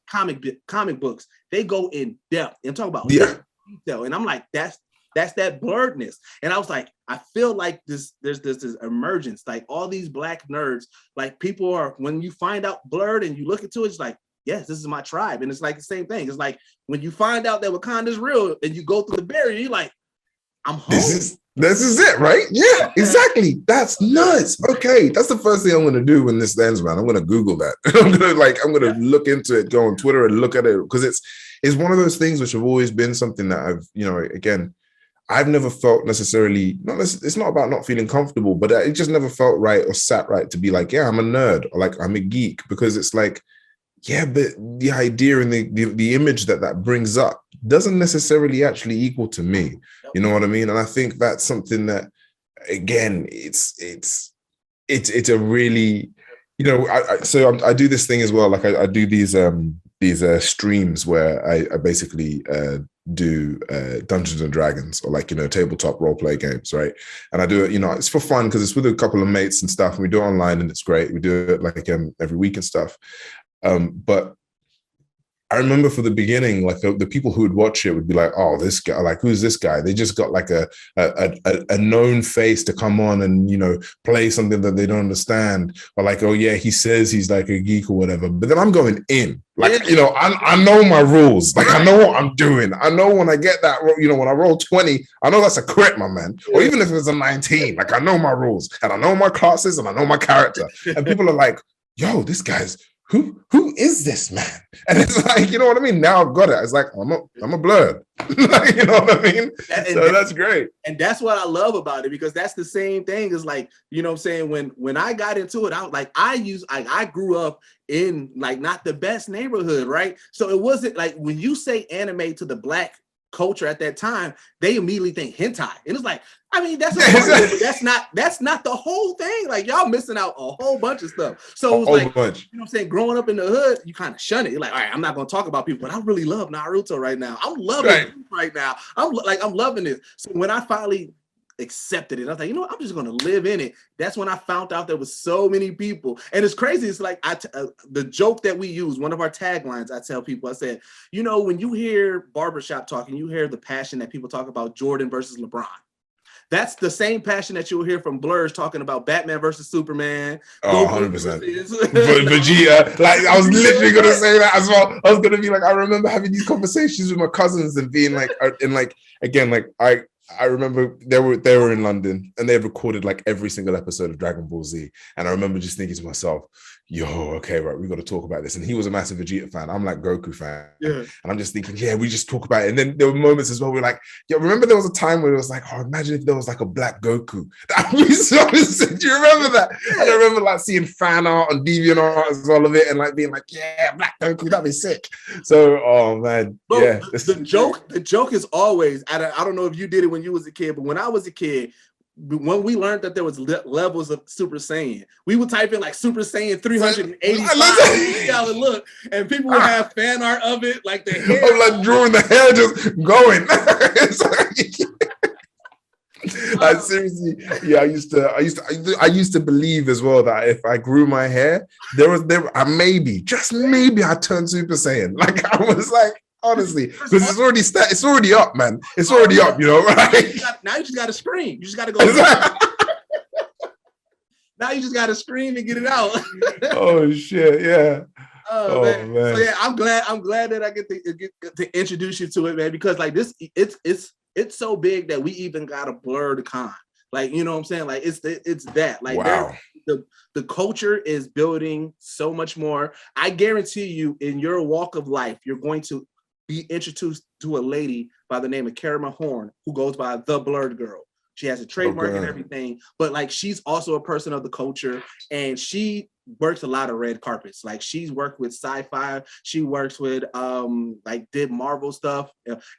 comic books, they go in depth and talk about detail. And I'm like, that's that blerdness. And I was like, I feel like there's this emergence, like all these Black nerds, like people are, when you find out blerd and you look into it, it's like, yes, this is my tribe. And it's like the same thing. It's like when you find out that Wakanda's real and you go through the barrier, you're like, I'm home.
This is it, right? Yeah, exactly. That's nuts. Okay, that's the first thing I'm going to do when this ends, man. I'm going to Google that. I'm going to look into it, go on Twitter and look at it, because it's one of those things which have always been something that I've, you know, again, I've never felt necessarily, it's not about not feeling comfortable, but it just never felt right or sat right to be like, yeah, I'm a nerd or like I'm a geek, because it's like, yeah, but the idea and the image that brings up doesn't necessarily actually equal to me. You know what I mean? And I think that's something that, again, it's a really, you know, I do this thing as well. Like I do these streams where I basically do Dungeons and Dragons, or like, you know, tabletop role play games, right? And I do it, you know, it's for fun because it's with a couple of mates and stuff, and we do it online and it's great. We do it like every week and stuff. But I remember for the beginning, like the people who would watch it would be like, "Oh, this guy, like, who's this guy?" They just got like a known face to come on and, you know, play something that they don't understand, or like, "Oh yeah, he says he's like a geek or whatever." But then I'm going in, like, you know, I know my rules, like I know what I'm doing. I know when I get that, you know, when I roll 20, I know that's a crit, my man. Or even if it's a 19, like I know my rules and I know my classes and I know my character. And people are like, "Yo, this guy's." Who is this man? And it's like, you know what I mean? Now I've got it. It's like, I'm a Blerd. Like, you know what I mean? So that's great.
And that's what I love about it, because that's the same thing as, like, you know what I'm saying? When I got into it, I was like, I grew up in like not the best neighborhood, right? So it wasn't like when you say anime to the Black culture at that time, they immediately think hentai. And it's like, I mean, that's not the whole thing. Like, y'all missing out a whole bunch of stuff. So it was like, you know what I'm saying, growing up in the hood, you kind of shun it. You're like, all right, I'm not gonna talk about people, but I really love Naruto right now. I'm loving it right now. I'm loving this. So when I finally accepted it, I was like, you know what, I'm just gonna live in it. That's when I found out there was so many people. And it's crazy. It's like the joke that we use, one of our taglines, I tell people, I said, you know, when you hear barbershop talking, you hear the passion that people talk about Jordan versus LeBron. That's the same passion that you'll hear from Blurs talking about Batman versus Superman.
Oh, 100%. Vegeta. Like, I was literally going to say that as well. I was going to be like, I remember having these conversations with my cousins and being like, and like, again, like I remember they were in London and they had recorded like every single episode of Dragonball Z. And I remember just thinking to myself, yo, okay, right, we got to talk about this. And he was a massive Vegeta fan. I'm like Goku fan. Yeah. And I'm just thinking, yeah, we just talk about it. And then there were moments as well where like, yeah, remember there was a time where it was like, oh, imagine if there was like a Black Goku. Do you remember that? And I remember like seeing fan art and DeviantArt as well of it and like being like, yeah, Black Goku, that'd be sick. So, oh man, bro, yeah.
The joke is always, I don't know if you did it when you was a kid, but when I was a kid, when we learned that there was levels of Super Saiyan, we would type in like Super Saiyan 385 see how it looked, and people would have fan art of it, like the hair.
I'm like drawing the hair just going. Like, seriously, yeah, I used to believe as well that if I grew my hair, just maybe I'd turn Super Saiyan. Like, I was like, honestly, because it's already up, man. It's already up, you know, right?
Now you just got to scream. You just got to go. Now you just got to scream and get it out.
Oh shit, yeah.
Oh man. So yeah, I'm glad that I get to introduce you to it, man, because like this, it's so big that we even got a Blerd Con. Like, you know what I'm saying? Like, it's that. Like,
wow.
The culture is building so much more. I guarantee you, in your walk of life, you're going to be introduced to a lady by the name of Karama Horn, who goes by the Blerd Girl. She has a trademark and everything, but like, she's also a person of the culture, and she works a lot of red carpets. Like, she's worked with Sci-Fi. She works with like did Marvel stuff.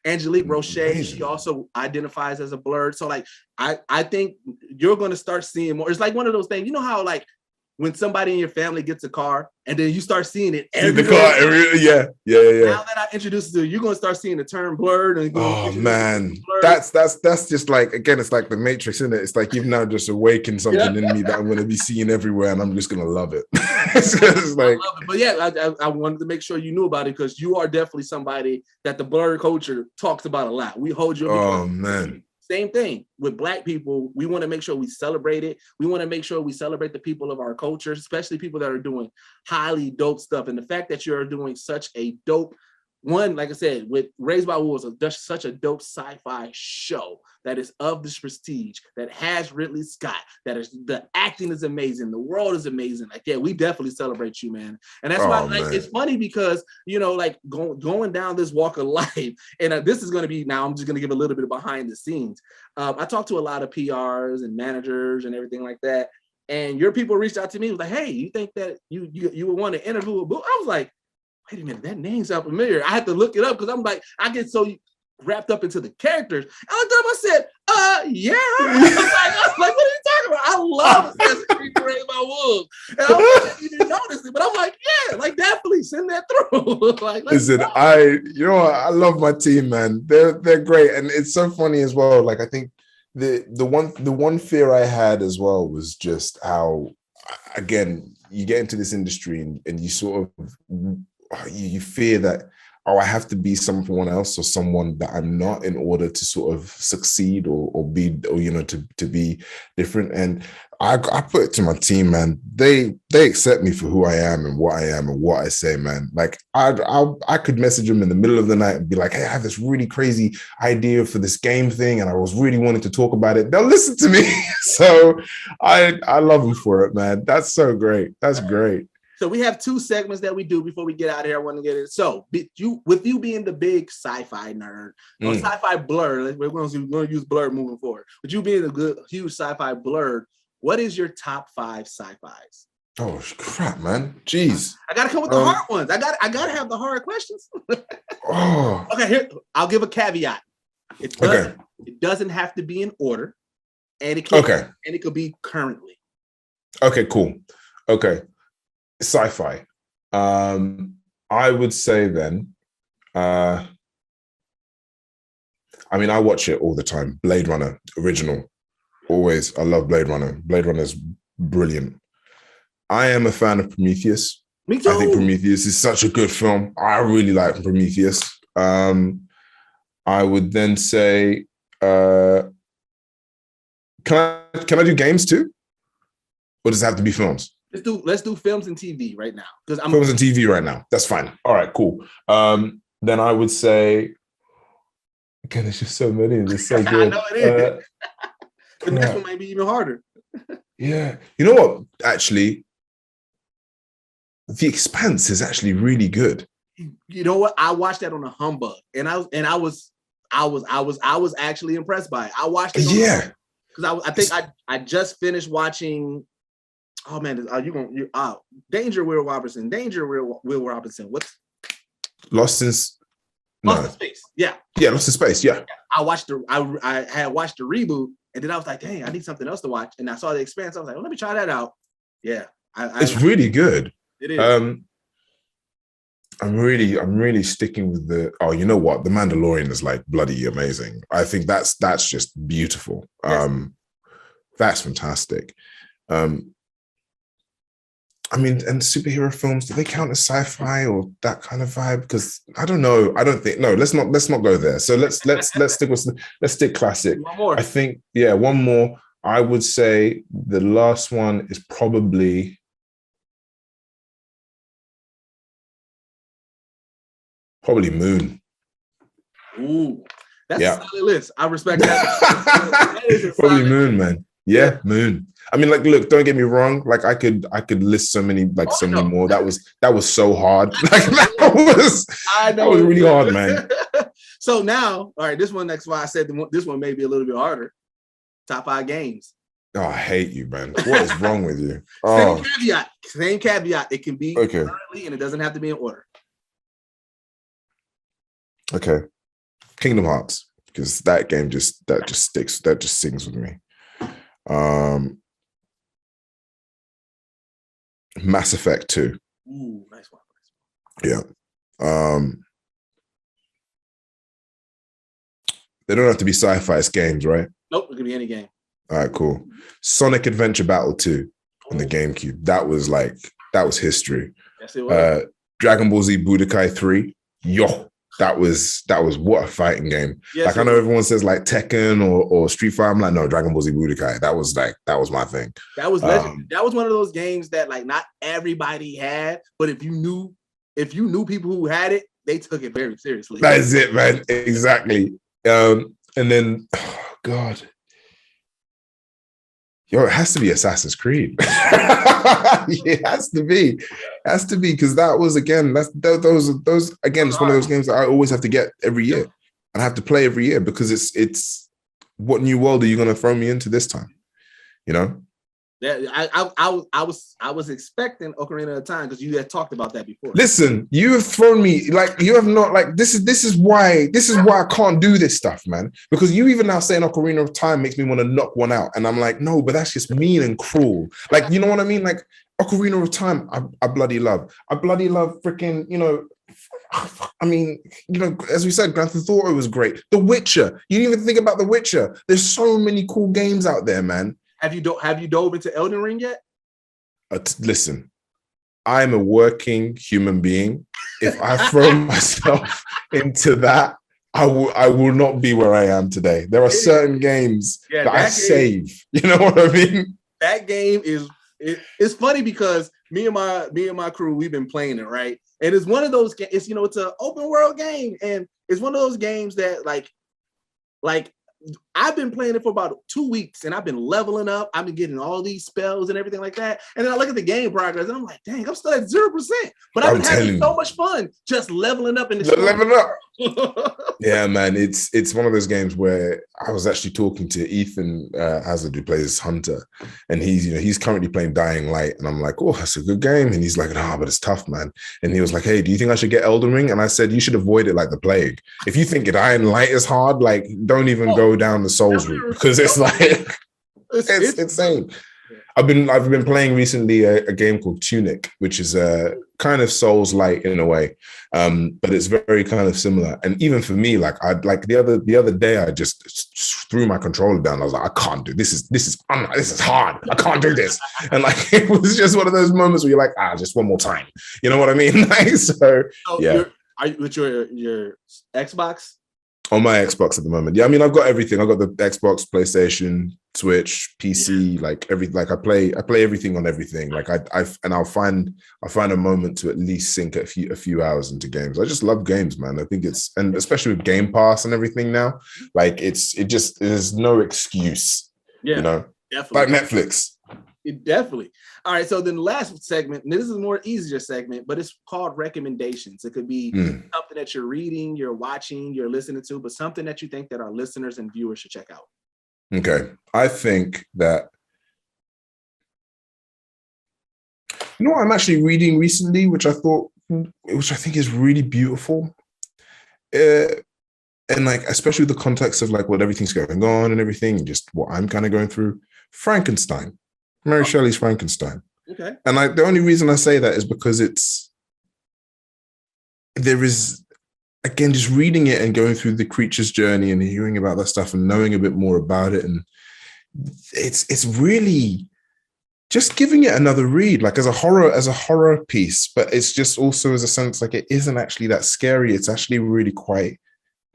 Angelique Roche, she also identifies as a Blerd. So like, I think you're going to start seeing more. It's like one of those things, you know how like when somebody in your family gets a car and then you start seeing it everywhere.
Yeah.
Now that I introduced you to, you're gonna start seeing the term Blerd. And
oh man, that's just like, again, it's like the Matrix, isn't it? It's like you've now just awakened something in me that I'm gonna be seeing everywhere, and I'm just gonna love it. It's like, I love it.
But yeah, I wanted to make sure you knew about it, because you are definitely somebody that the Blerd culture talks about a lot. We hold you.
Oh man.
Same thing with Black people. We want to make sure we celebrate it. We want to make sure we celebrate the people of our culture, especially people that are doing highly dope stuff. And the fact that you're doing such a dope one, like I said, with Raised by Wolves, such a dope sci-fi show that is of this prestige, that has Ridley Scott, the acting is amazing, the world is amazing. Like, yeah, we definitely celebrate you, man. And that's why, like, it's funny because, you know, like going down this walk of life, and this is going to be, now I'm just going to give a little bit of behind the scenes. I talked to a lot of PRs and managers and everything like that. And your people reached out to me, was like, hey, you think that you would want to interview a book? I was like, wait a minute, that name sounds familiar. I had to look it up because I'm like, I get so wrapped up into the characters. I looked up, I said, yeah. I was like, what are you talking about? I love Assassin's Creed Raised by Wolves. And I was like, you didn't notice it, but I'm like, yeah, like, definitely send that through. Like,
listen, you know what? I love my team, man. They're great. And it's so funny as well. Like, I think the one fear I had as well was just how, again, you get into this industry and you sort of, you fear that oh, I have to be someone else or someone that I'm not in order to sort of succeed or be, or, you know, to be different. And I put it to my team, man. They accept me for who I am and what I say, man. Like I could message them in the middle of the night and be like, hey, I have this really crazy idea for this game thing, and I was really wanting to talk about it. They'll listen to me. So I love them for it, man. That's so great. That's great.
So we have 2 segments that we do before we get out of here. I want to get it. So with you being the big sci-fi nerd, or sci-fi blur, we're going to use blur moving forward. With you being a good, huge sci-fi blur, what is your top 5 sci-fis?
Oh crap, man! Jeez,
I gotta come with the hard ones. I gotta have the hard questions. Okay, here I'll give a caveat. It doesn't have to be in order, and it could be currently.
Okay, cool. Okay, sci-fi. I would say then. I mean, I watch it all the time. Blade Runner, original. Always. I love Blade Runner. Blade Runner is brilliant. I am a fan of Prometheus.
Me too.
I think Prometheus is such a good film. I really like Prometheus. I would then say, can I do games too? Or does it have to be films?
Let's do films and TV right now. Because
films and TV right now. That's fine. All right, cool. Then I would say, again, there's just so many. It's so good.
I know it is. The next one might be even harder.
Yeah. You know what? Actually, The Expanse is actually really good.
You know what? I watched that on a humbug, and I was actually impressed by it. I watched it. Because I think I just finished watching. Oh man, Danger Will Robinson. Will Robinson. What's
Lost in
Space? Yeah,
Lost in Space. Yeah.
I had watched the reboot. And then I was like, dang, I need something else to watch. And I saw The Expanse. I was like, well, let me try that out. Yeah.
It's really good.
It is.
I'm really sticking with you know what? The Mandalorian is like bloody amazing. I think that's just beautiful. Yes. That's fantastic. I mean, and superhero films, do they count as sci-fi or that kind of vibe? Because I don't know. I don't think. No, let's not go there. So let's stick classic.
One more.
I think, one more. I would say the last one is probably Moon.
Ooh, that's a solid list. I respect that. That is
probably Moon, man. Yeah, Moon. I mean, like, look, don't get me wrong. Like, I could list so many more. That was so hard. Like, that was really hard, man.
So now, all right, this one next. Why I said this one may be a little bit harder. Top 5 games.
Oh, I hate you, man. What is wrong with you? Oh.
Same caveat. It can be currently, and it doesn't have to be in order.
Okay, Kingdom Hearts, because that game just sticks. That just sings with me. Mass Effect 2.
Ooh, nice one.
Yeah. They don't have to be sci-fi games, right?
Nope, it could be any game.
All right, cool. Sonic Adventure Battle 2 on the GameCube. That was history.
Yes, it was.
Dragon Ball Z Budokai 3. Yo, that was what a fighting game. Yes, like, I know everyone says like Tekken or Street Fighter. I'm like, no, Dragon Ball Z Budokai. That was my thing.
That was legend. That was one of those games that like not everybody had, but if you knew people who had it, they took it very seriously.
That is it, man. Exactly. And then, oh God. Yo, it has to be Assassin's Creed. It has to be, because that was, again, those again, it's one of those games that I always have to get every year, and I have to play every year because it's what new world are you going to throw me into this time? You know?
Yeah, I was expecting Ocarina of Time because you had talked about that before.
Listen, you have thrown me, like, you have not, like, this is why I can't do this stuff, man. Because you even now saying Ocarina of Time makes me want to knock one out, and I'm like, no, but that's just mean and cruel. Like, you know what I mean? Like, Ocarina of Time, I bloody love. I bloody love freaking, you know. I mean, you know, as we said, Grand Theft Auto was great. The Witcher, you didn't even think about The Witcher. There's so many cool games out there, man.
Have you dove into Elden Ring yet?
Listen, I'm a working human being. If I throw myself into that, I will not be where I am today. There are certain games that I save. You know what I mean?
That game it's funny because me and my crew, we've been playing it, right? And it's one of those games, it's an open world game, and it's one of those games that like I've been playing it for about 2 weeks, and I've been leveling up. I've been getting all these spells and everything like that. And then I look at the game progress, and I'm like, dang, I'm still at 0%. But I've been having so much fun just leveling up in the
leveling up. Yeah, man, it's one of those games where I was actually talking to Ethan Hazard, who plays Hunter, and he's currently playing Dying Light, and I'm like, oh, that's a good game, and he's like, no, but it's tough, man. And he was like, hey, do you think I should get Elden Ring? And I said, you should avoid it like the plague. If you think Dying Light is hard, like, don't even go down the Souls route, because it's like it's insane. I've been playing recently a game called Tunic, which is a kind of Souls-like in a way, but it's very kind of similar. And even for me, like the other day, I just threw my controller down. I was like, I can't do this. This is hard. I can't do this. And like it was just one of those moments where you're like, just one more time. You know what I mean? Like, so yeah.
Are you with your Xbox?
On my Xbox at the moment. Yeah, I mean, I've got everything. I've got the Xbox, PlayStation, Switch, PC, I play everything on everything. Like I'll find a moment to at least sink a few hours into games. I just love games, man. I think and especially with Game Pass and everything now, like there's no excuse. Yeah, you know, definitely. Like Netflix.
Definitely. All right. So then the last segment, and this is a more easier segment, but it's called recommendations. It could be something that you're reading, you're watching, you're listening to, but something that you think that our listeners and viewers should check out.
Okay. I think that, you know what I'm actually reading recently, which I think is really beautiful. And like, especially the context of like what everything's going on and everything, just what I'm kind of going through. Frankenstein. Mary Shelley's Frankenstein. Okay. And the only reason I say that is because there is, again, just reading it and going through the creature's journey and hearing about that stuff and knowing a bit more about it. And it's really just giving it another read, like as a horror piece, but it's just also as a sense, like it isn't actually that scary. It's actually really quite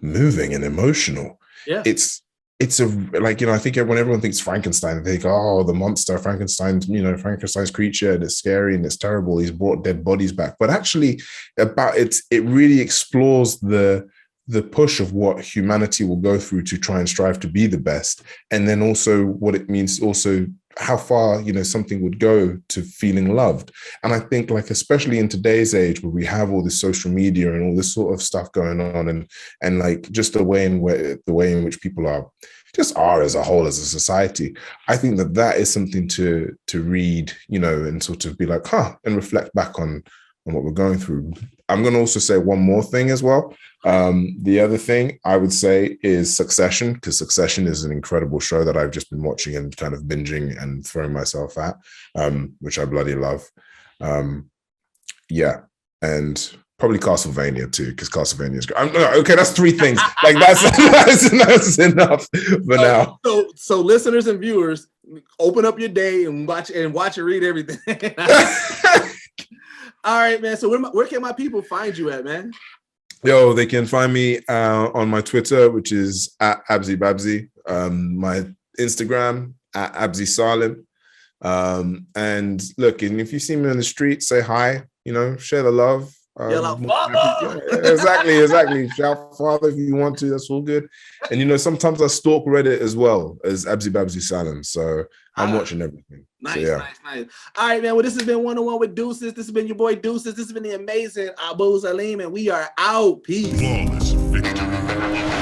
moving and emotional. Yeah. It's a, like, you know, I think when everyone thinks Frankenstein, they go, oh, the monster, Frankenstein's creature, and it's scary and it's terrible. He's brought dead bodies back. But actually it really explores the push of what humanity will go through to try and strive to be the best. And then also what it means, also how far, you know, something would go to feeling loved. And I think, like, especially in today's age where we have all this social media and all this sort of stuff going on, and like just the way in which people are as a whole, as a society, I think that is something to read, you know, and sort of be like, and reflect back on what we're going through. I'm going to also say one more thing as well. The other thing I would say is Succession, because Succession is an incredible show that I've just been watching and kind of binging and throwing myself at, which I bloody love. Yeah. And probably Castlevania too, because Castlevania is great. Okay, that's 3 things. Like that's enough for now.
So listeners and viewers, open up your day and watch and read everything. All right, man. So where can my people find you at, man?
Yo, they can find me on my Twitter, which is at AbziBabzi. My Instagram at Abzi Salim. And look, and if you see me on the street, say hi. You know, share the love. Exactly. Shout father if you want to. That's all good. And you know, sometimes I stalk Reddit as well as AbziBabzi Salim. So I'm watching everything.
Nice,
so, yeah.
Nice. All right, man. Well, this has been 101 with Deuces. This has been your boy Deuces. This has been the amazing Abubakar Salim, and we are out. Peace.
Flawless victory.